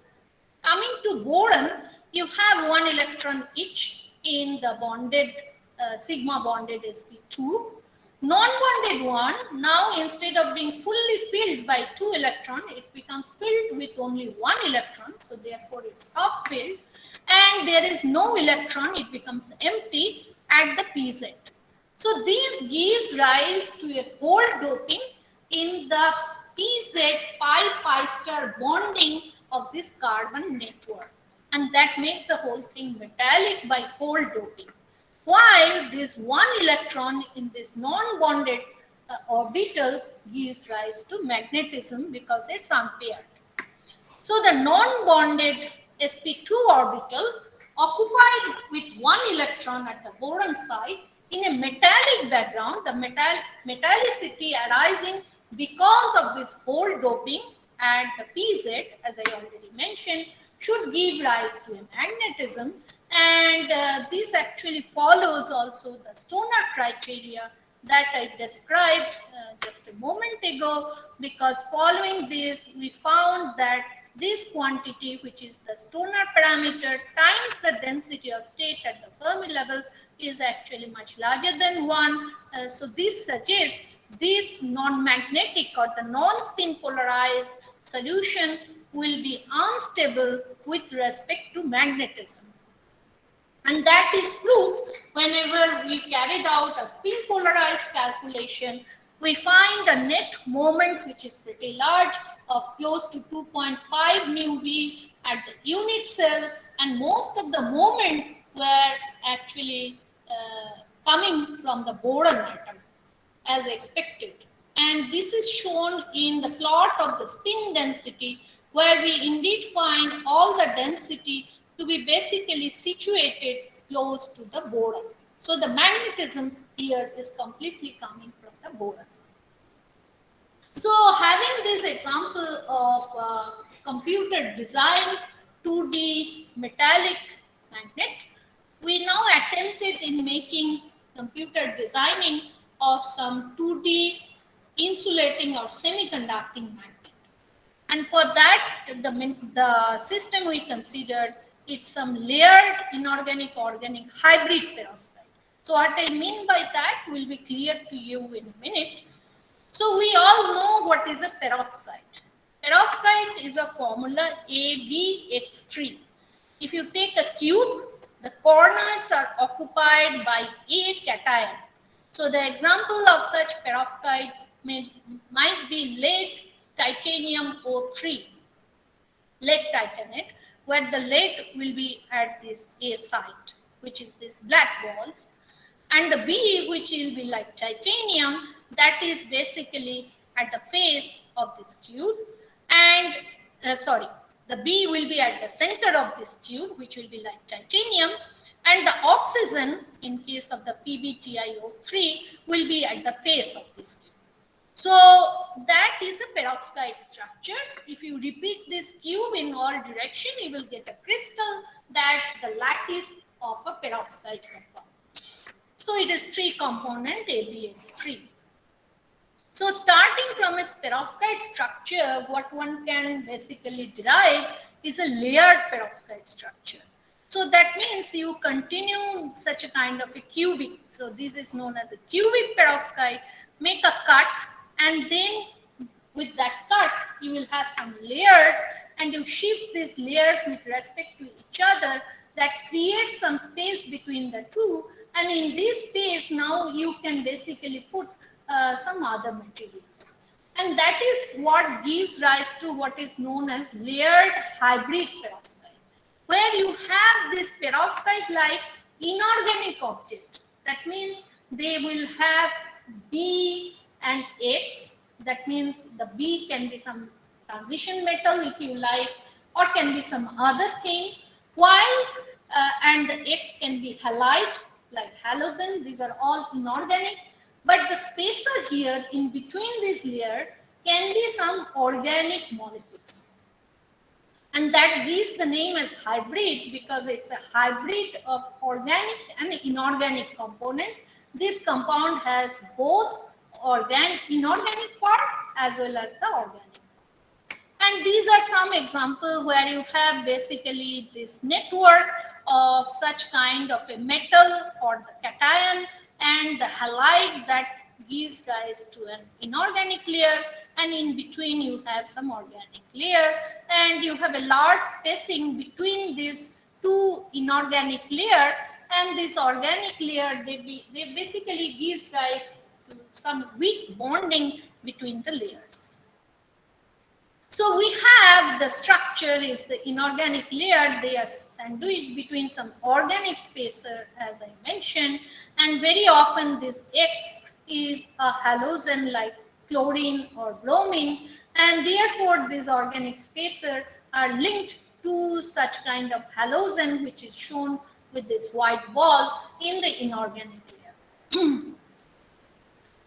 Coming to boron, you have 1 electron each in the bonded sigma bonded sp2. Non-bonded one, now instead of being fully filled by 2 electrons, it becomes filled with only 1 electron, so therefore it's half filled, and there is no electron, it becomes empty at the pz. So this gives rise to a pole doping in the pz pi star bonding of this carbon network, and that makes the whole thing metallic by pole doping. While this 1 electron in this non-bonded orbital gives rise to magnetism because it's unpaired. So the non-bonded sp2 orbital occupied with 1 electron at the boron site in a metallic background, the metallicity arising because of this pole doping at the pz, as I already mentioned, should give rise to a magnetism, and this actually follows also the Stoner criteria that I described just a moment ago, because following this we found that this quantity, which is the Stoner parameter times the density of state at the Fermi level, is actually much larger than 1. So this suggests this non-magnetic or the non-spin polarized solution will be unstable with respect to magnetism. And that is proved whenever we carried out a spin polarized calculation. We find a net moment which is pretty large, of close to 2.5 mu v at the unit cell, and most of the moment were actually coming from the boron atom as expected. And this is shown in the plot of the spin density, where we indeed find all the density to be basically situated close to the boron. So the magnetism here is completely coming from the boron. So having this example of computer design 2D metallic magnet, we now attempted in making computer designing of some 2D insulating or semiconducting magnet. And for that, the system we considered, it's some layered inorganic organic hybrid perovskite. So what I mean by that will be clear to you in a minute. So we all know what is a perovskite. Perovskite is a formula AbX3. If you take a cube, the corners are occupied by A cation. So the example of such perovskite might be lead titanium O3, lead titanate, where the lead will be at this A site. which is this black balls, and the B, which will be like titanium, that is basically at the face of this cube, and the B will be at the center of this cube, which will be like titanium, and the oxygen, in case of the PbTiO3, will be at the face of this cube. So that is a perovskite structure. If you repeat this cube in all direction, you will get a crystal. That's the lattice of a perovskite compound. So it is 3-component ABX3. So starting from a perovskite structure, what one can basically derive is a layered perovskite structure. So that means you continue such a kind of a cubic. So this is known as a cubic perovskite. Make a cut, and then with that cut, you will have some layers, and you shift these layers with respect to each other. That creates some space between the two, and in this space now you can basically put some other materials, and that is what gives rise to what is known as layered hybrid perovskite, where you have this perovskite like inorganic object. That means they will have B and X. That means the B can be some transition metal, if you like, or can be some other thing, while and the X can be halide like halogen. These are all inorganic, but the spacer here in between this layer can be some organic molecules, and that gives the name as hybrid because it's a hybrid of organic and inorganic component. This compound has both inorganic part as well as the organic. And these are some examples where you have basically this network of such kind of a metal or the cation and the halide that gives rise to an inorganic layer, and in between you have some organic layer, and you have a large spacing between these two inorganic layer, and this organic layer they basically gives rise to some weak bonding between the layers. So we have the structure is the inorganic layer. They are sandwiched between some organic spacer, as I mentioned, and very often this X is a halogen like chlorine or bromine, and therefore these organic spacer are linked to such kind of halogen, which is shown with this white ball in the inorganic layer.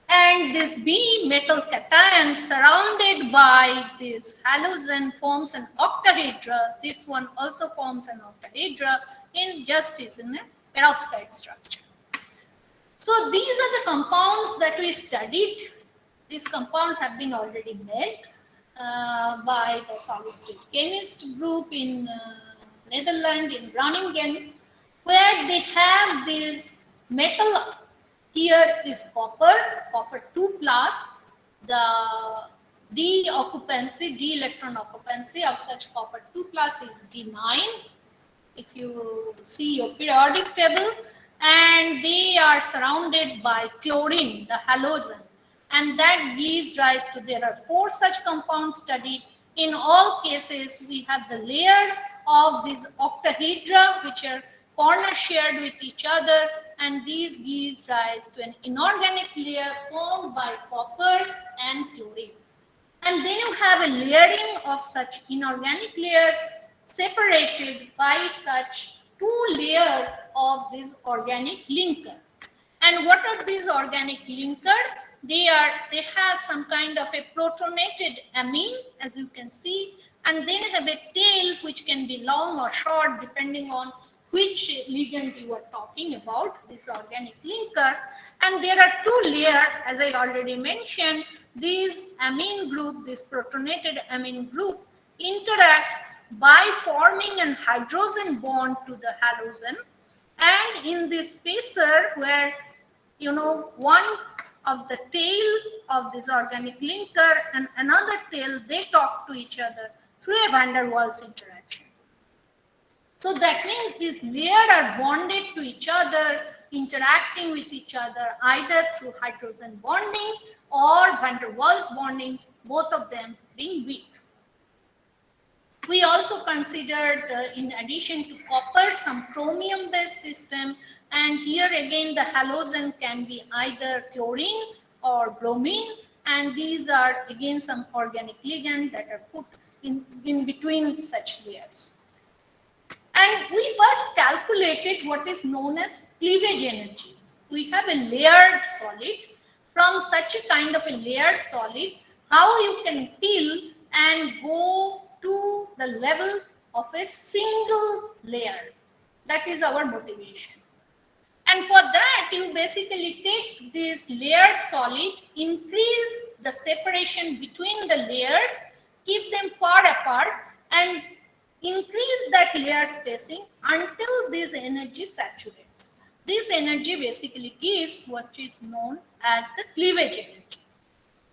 And this B metal cation surrounded by this halogen forms an octahedra. This one also forms an octahedra in a perovskite structure. So these are the compounds that we studied. These compounds have been already made by the solid state chemist group in Netherlands, in Groningen, where they have this metal. Here is copper 2 plus. The d electron occupancy of such copper 2 plus is D9. If you see your periodic table, and they are surrounded by chlorine, the halogen, and that gives rise to, there are 4 such compounds studied. In all cases, we have the layer of these octahedra, which are corner shared with each other, and these gives rise to an inorganic layer formed by copper and chlorine. And then you have a layering of such inorganic layers separated by such 2 layers of this organic linker. And what are these organic linker? They have some kind of a protonated amine, as you can see, and then have a tail which can be long or short depending on which ligand you are talking about, this organic linker. And there are 2 layers, as I already mentioned. This amine group, this protonated amine group, interacts by forming an hydrogen bond to the halogen. And in this spacer, where one of the tail of this organic linker and another tail, they talk to each other through a van der Waals interaction. So that means these layers are bonded to each other, interacting with each other either through hydrogen bonding or van der Waals bonding, both of them being weak. We also considered, in addition to copper, some chromium-based system, and here again the halogen can be either chlorine or bromine, and these are again some organic ligands that are put in between such layers. And we first calculated what is known as cleavage energy. We have a layered solid. From such a kind of a layered solid, how you can peel and go to the level of a single layer. That is our motivation. And for that, you basically take this layered solid, increase the separation between the layers, keep them far apart, and increase that layer spacing until this energy saturates. This energy basically gives what is known as the cleavage energy.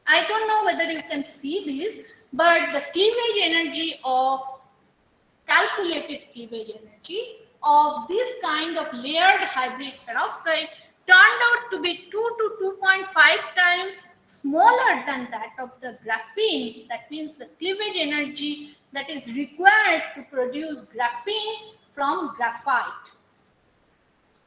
I don't know whether you can see this, but the cleavage energy of calculated cleavage energy of this kind of layered hybrid perovskite turned out to be 2 to 2.5 times smaller than that of the graphene. That means the cleavage energy that is required to produce graphene from graphite.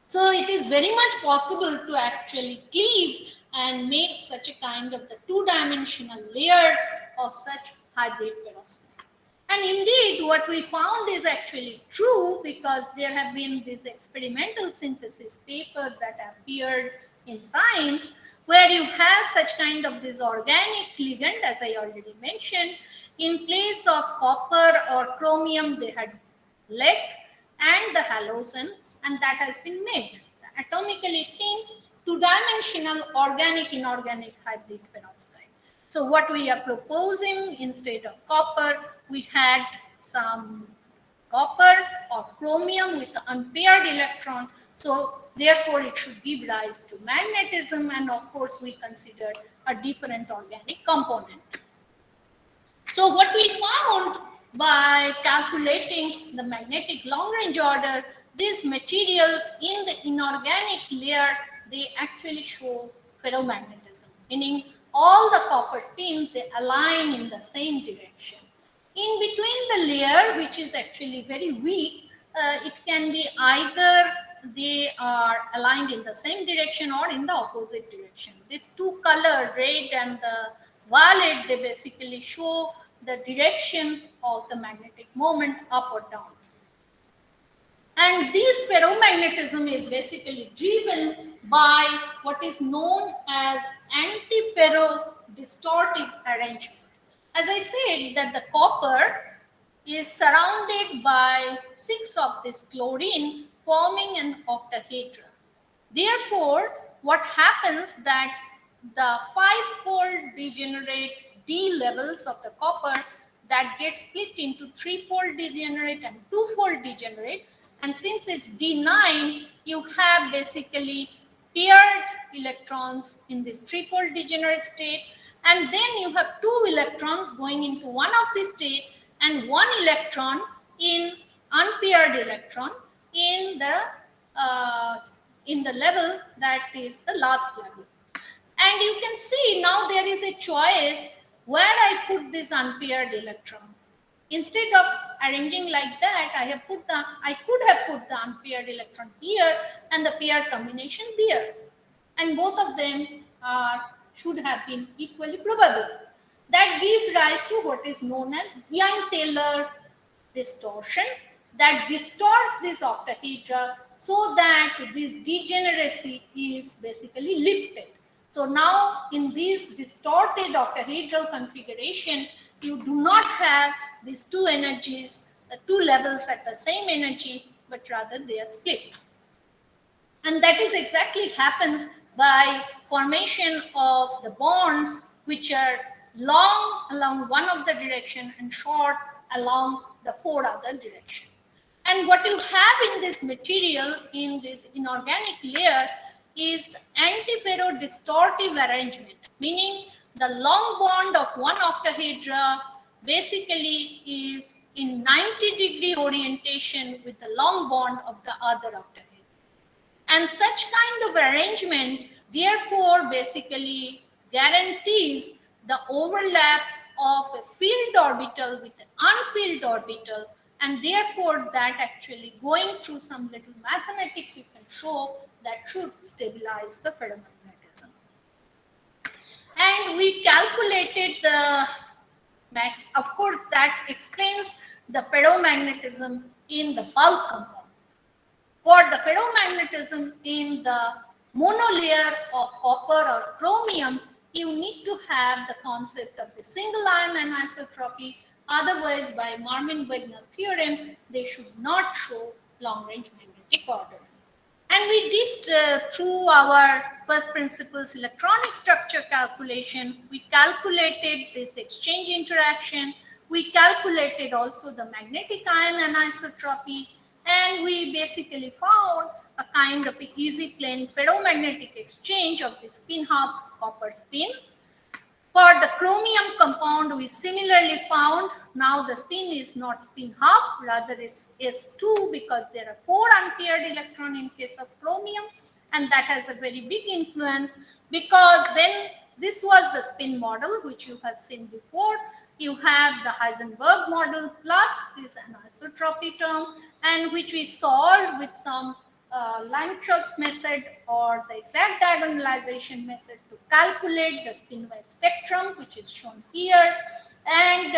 So it is very much possible to actually cleave and make such a kind of the two-dimensional layers of such hybrid perovskite. And indeed, what we found is actually true, because there have been this experimental synthesis paper that appeared in Science, where you have such kind of this organic ligand, as I already mentioned. In place of copper or chromium, they had lead and the halogen, and that has been made. The atomically thin, two-dimensional organic inorganic hybrid perovskite. So what we are proposing, instead of copper, we had some copper or chromium with unpaired electron. So therefore it should give rise to magnetism, and of course we considered a different organic component. So what we found by calculating the magnetic long range order, these materials in the inorganic layer, they actually show ferromagnetism, meaning all the copper spins, they align in the same direction. In between the layer, which is actually very weak, it can be either they are aligned in the same direction or in the opposite direction. These two colors, red and the violet, they basically show the direction of the magnetic moment, up or down. And this ferromagnetism is basically driven by what is known as antiferro distortive arrangement. As I said, that the copper is surrounded by 6 of this chlorine, forming an octahedra. Therefore, what happens that the 5-fold degenerate D levels of the copper, that gets split into 3-fold degenerate and 2-fold degenerate. And since it's D9, you have basically paired electrons in this 3-fold degenerate state, and then you have 2 electrons going into one of the state and 1 electron in unpaired electron in the level that is the last level. And you can see now there is a choice where I put this unpaired electron. Instead of arranging like that, I could have put the unpaired electron here and the paired combination there. And both of them should have been equally probable. That gives rise to what is known as Young-Taylor distortion, that distorts this octahedra so that this degeneracy is basically lifted. So now in this distorted octahedral configuration, you do not have these two energies, the two levels at the same energy, but rather they are split. And that is exactly happens by formation of the bonds, which are long along one of the direction and short along the 4 other direction. And what you have in this material, in this inorganic layer, is antiferro distortive arrangement, meaning the long bond of one octahedra basically is in 90-degree orientation with the long bond of the other octahedra. And such kind of arrangement therefore basically guarantees the overlap of a filled orbital with an unfilled orbital, and therefore that actually going through some little mathematics you can show that should stabilize the ferromagnetism. And we calculated the of course that explains the ferromagnetism in the bulk compound. For the ferromagnetism in the monolayer of copper or chromium, you need to have the concept of the single ion anisotropy. Otherwise, by Marmin-Wigner theorem, they should not show long-range magnetic order. And we did through our first principles electronic structure calculation, we calculated this exchange interaction, we calculated also the magnetic ion anisotropy, and we basically found a kind of a easy plane ferromagnetic exchange of the spin half copper spin. For the chromium compound, we similarly found now the spin is not spin half, rather it's S2 because there are 4 unpaired electrons in case of chromium, and that has a very big influence because then this was the spin model which you have seen before. You have the Heisenberg model plus this anisotropy term, and which we solved with some Langchow's method or the exact diagonalization method to calculate the spin-wise spectrum, which is shown here. And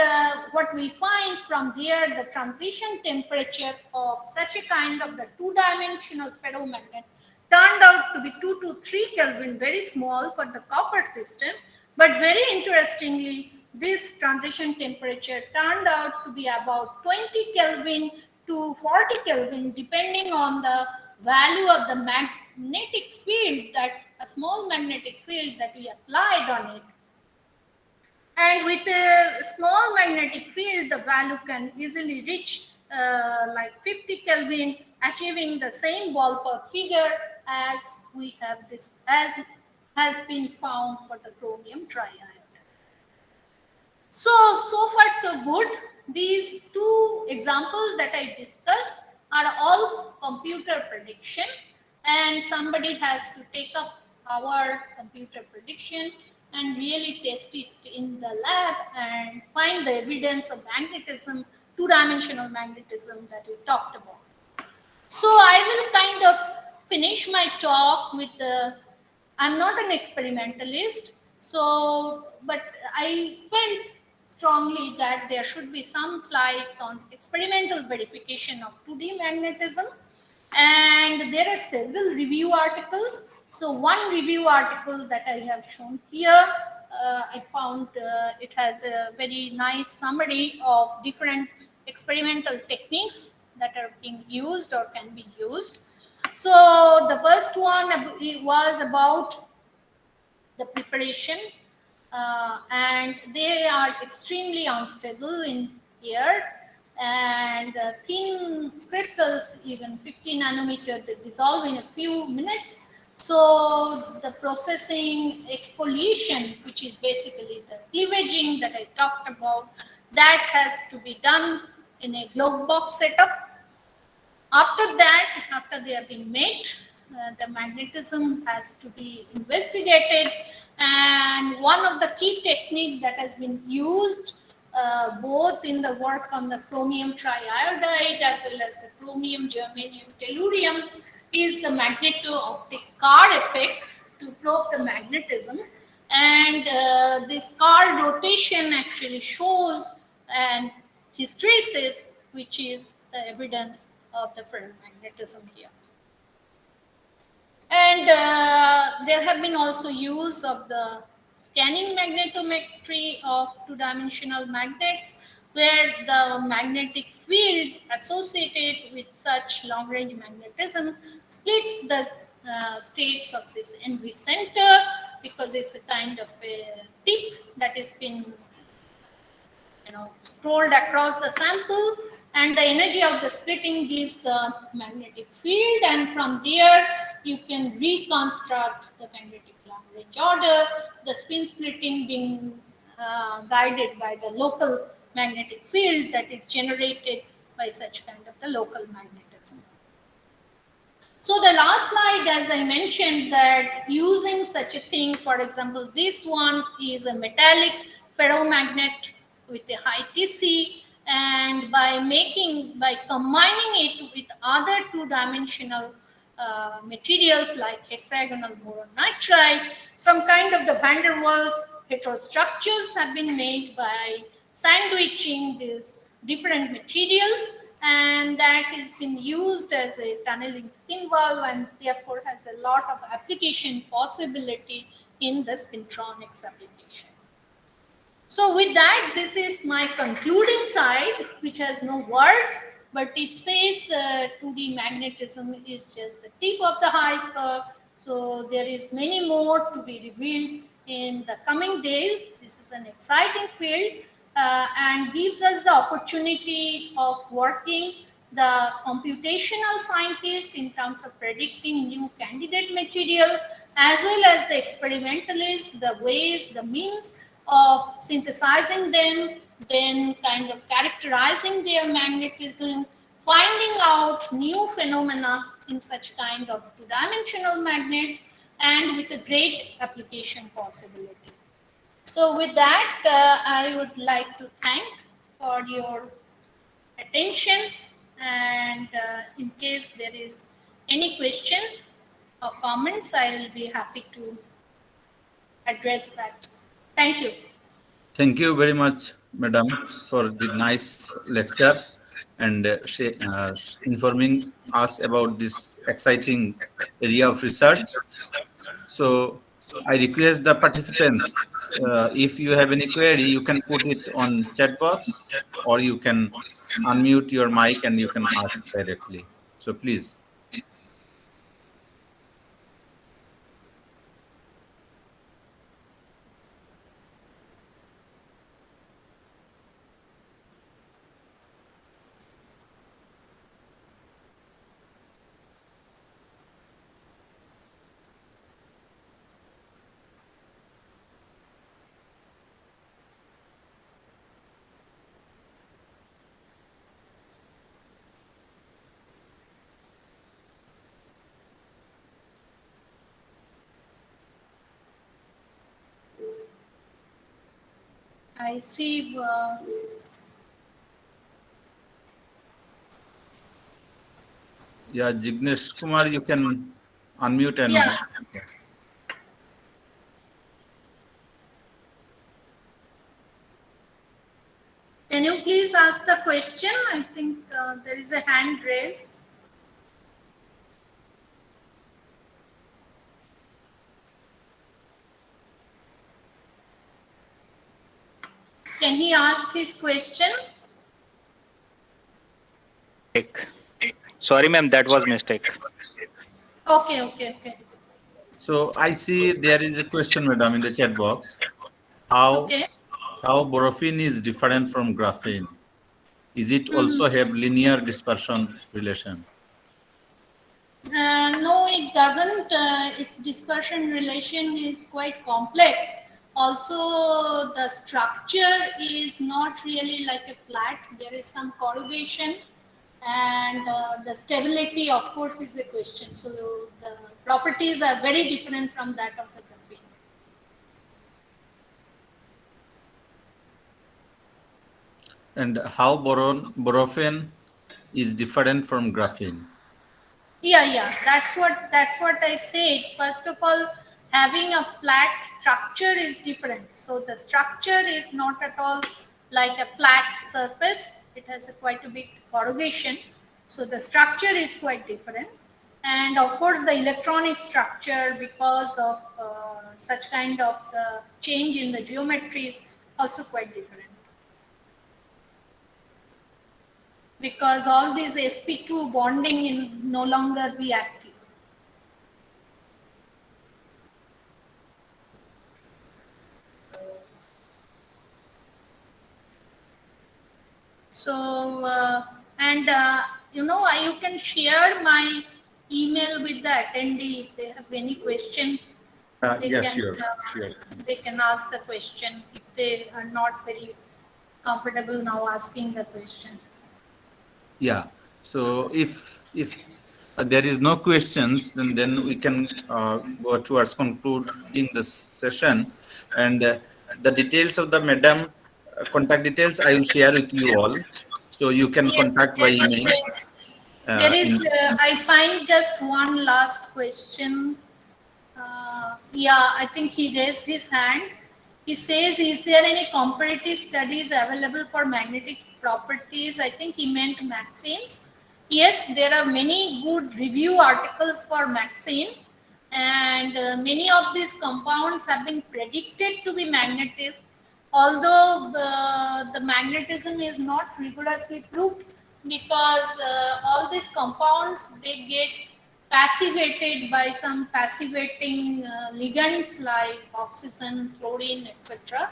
what we find from there, the transition temperature of such a kind of the two-dimensional ferromagnet turned out to be 2 to 3 Kelvin, very small for the copper system. But very interestingly, this transition temperature turned out to be about 20 Kelvin to 40 Kelvin, depending on the value of the magnetic field, that a small magnetic field that we applied on it. And with a small magnetic field, the value can easily reach like 50 Kelvin, achieving the same ballpark figure as we have this, as has been found for the chromium triiode. So far so good. These two examples that I discussed are all computer prediction, and somebody has to take up our computer prediction and really test it in the lab and find the evidence of magnetism, two-dimensional magnetism that we talked about. So I will kind of finish my talk with the, I'm not an experimentalist, but I felt strongly that there should be some slides on experimental verification of 2D magnetism, and there are several review articles. So one review article that I have shown here, I found it has a very nice summary of different experimental techniques that are being used or can be used. So the first one was about the preparation, and they are extremely unstable in air, and thin crystals, even 50 nanometer, they dissolve in a few minutes. So the processing exfoliation, which is basically the cleavaging that I talked about, that has to be done in a glove box setup. After that, after they have been made, the magnetism has to be investigated, and one of the key techniques that has been used both in the work on the chromium triiodide as well as the chromium germanium tellurium is the magneto-optic card effect to probe the magnetism. And this card rotation actually shows an hysteresis, which is the evidence of the ferromagnetism here. And there have been also use of the scanning magnetometry of two-dimensional magnets, where the magnetic field associated with such long-range magnetism splits the states of this NV center, because it's a kind of a tip that has been scrolled across the sample, and the energy of the splitting gives the magnetic field, and from there you can reconstruct the magnetic long-range order, the spin splitting being guided by the local magnetic field that is generated by such kind of the local magnetism. So the last slide, as I mentioned, that using such a thing, for example, this one is a metallic ferromagnet with a high Tc, and by combining it with other two-dimensional materials like hexagonal boron nitride, some kind of the van der Waals heterostructures have been made by sandwiching these different materials, and that has been used as a tunneling spin valve and therefore has a lot of application possibility in the spintronics application. So with that, this is my concluding slide, which has no words, but it says the 2D magnetism is just the tip of the iceberg. So there is many more to be revealed in the coming days. This is an exciting field and gives us the opportunity of working the computational scientist in terms of predicting new candidate material, as well as the experimentalist, the ways, the means of synthesizing them, then kind of characterizing their magnetism, finding out new phenomena in such kind of two-dimensional magnets, and with a great application possibility. So with that, I would like to thank for your attention, and in case there is any questions or comments, I will be happy to address that. Thank you. Thank you very much, Madam, for the nice lecture and informing us about this exciting area of research. So I request the participants, if you have any query, you can put it on chat box, or you can unmute your mic and you can ask directly. So please. I see. Yeah, Jignesh Kumar, you can unmute and. Yeah. Can you please ask the question? I think there is a hand raised. Can he ask his question? Sorry, ma'am, that was mistake. Okay. So I see there is a question, Madam, in the chat box. How borophin is different from graphene? Is it also have linear dispersion relation? No, it doesn't. Its dispersion relation is quite complex. Also, the structure is not really like a flat. There is some corrugation, and the stability, of course, is a question. So the properties are very different from that of the graphene. And how borophin is different from graphene? Yeah. That's what I said. First of all, having a flat structure is different. So the structure is not at all like a flat surface. It has quite a big corrugation. So the structure is quite different. And of course, the electronic structure, because of such kind of change in the geometry, is also quite different. Because all these sp2 bonding in no longer be active. So you can share my email with the attendee if they have any question. Yes, sure. They can ask the question if they are not very comfortable now asking the question. Yeah. So if there is no questions, then we can go towards concluding the session. And the details of the madam contact details I will share with you all, so you can Yes, contact by yes. email. There is, In I find just one last question. Yeah, I think he raised his hand. He says, is there any comparative studies available for magnetic properties? I think he meant vaccines. Yes, there are many good review articles for vaccine, and many of these compounds have been predicted to be magnetic, although the magnetism is not rigorously proved, because all these compounds, they get passivated by some passivating ligands like oxygen, fluorine, etc.,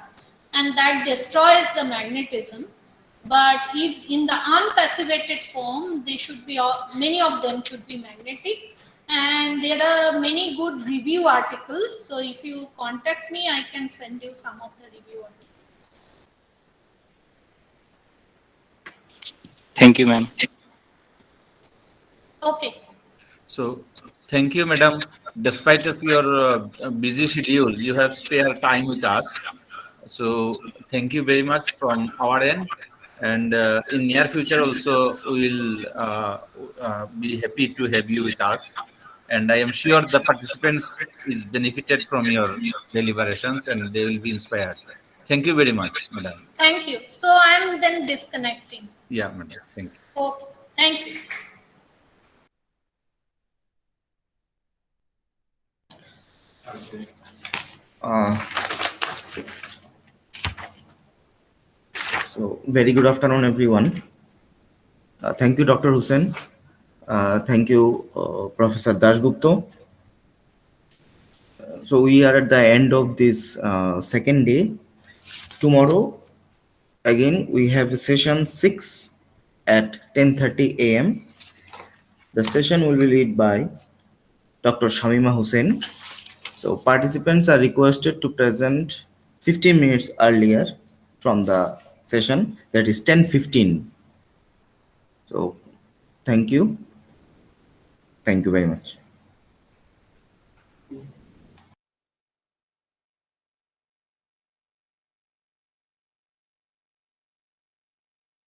and that destroys the magnetism. But if in the unpassivated form, they should be many of them should be magnetic, and there are many good review articles. So if you contact me, I can send you some of the review articles. Thank you, ma'am. Okay. So, thank you, madam. Despite of your busy schedule, you have spare time with us. So, thank you very much from our end. And in near future also, we will be happy to have you with us. And I am sure the participants is benefited from your deliberations and they will be inspired. Thank you very much, madam. Thank you. So I'm then disconnecting. Yeah, madam. Thank you. Okay. Thank you. Uh, so, very good afternoon, everyone. Thank you, Dr. Hussain. Thank you, Professor Dasgupta. So, we are at the end of this second day. Tomorrow, again, we have session 6 at 10:30 a.m. The session will be led by Dr. Shamima Hussain. So participants are requested to present 15 minutes earlier from the session, that is 10:15. So thank you. Thank you very much.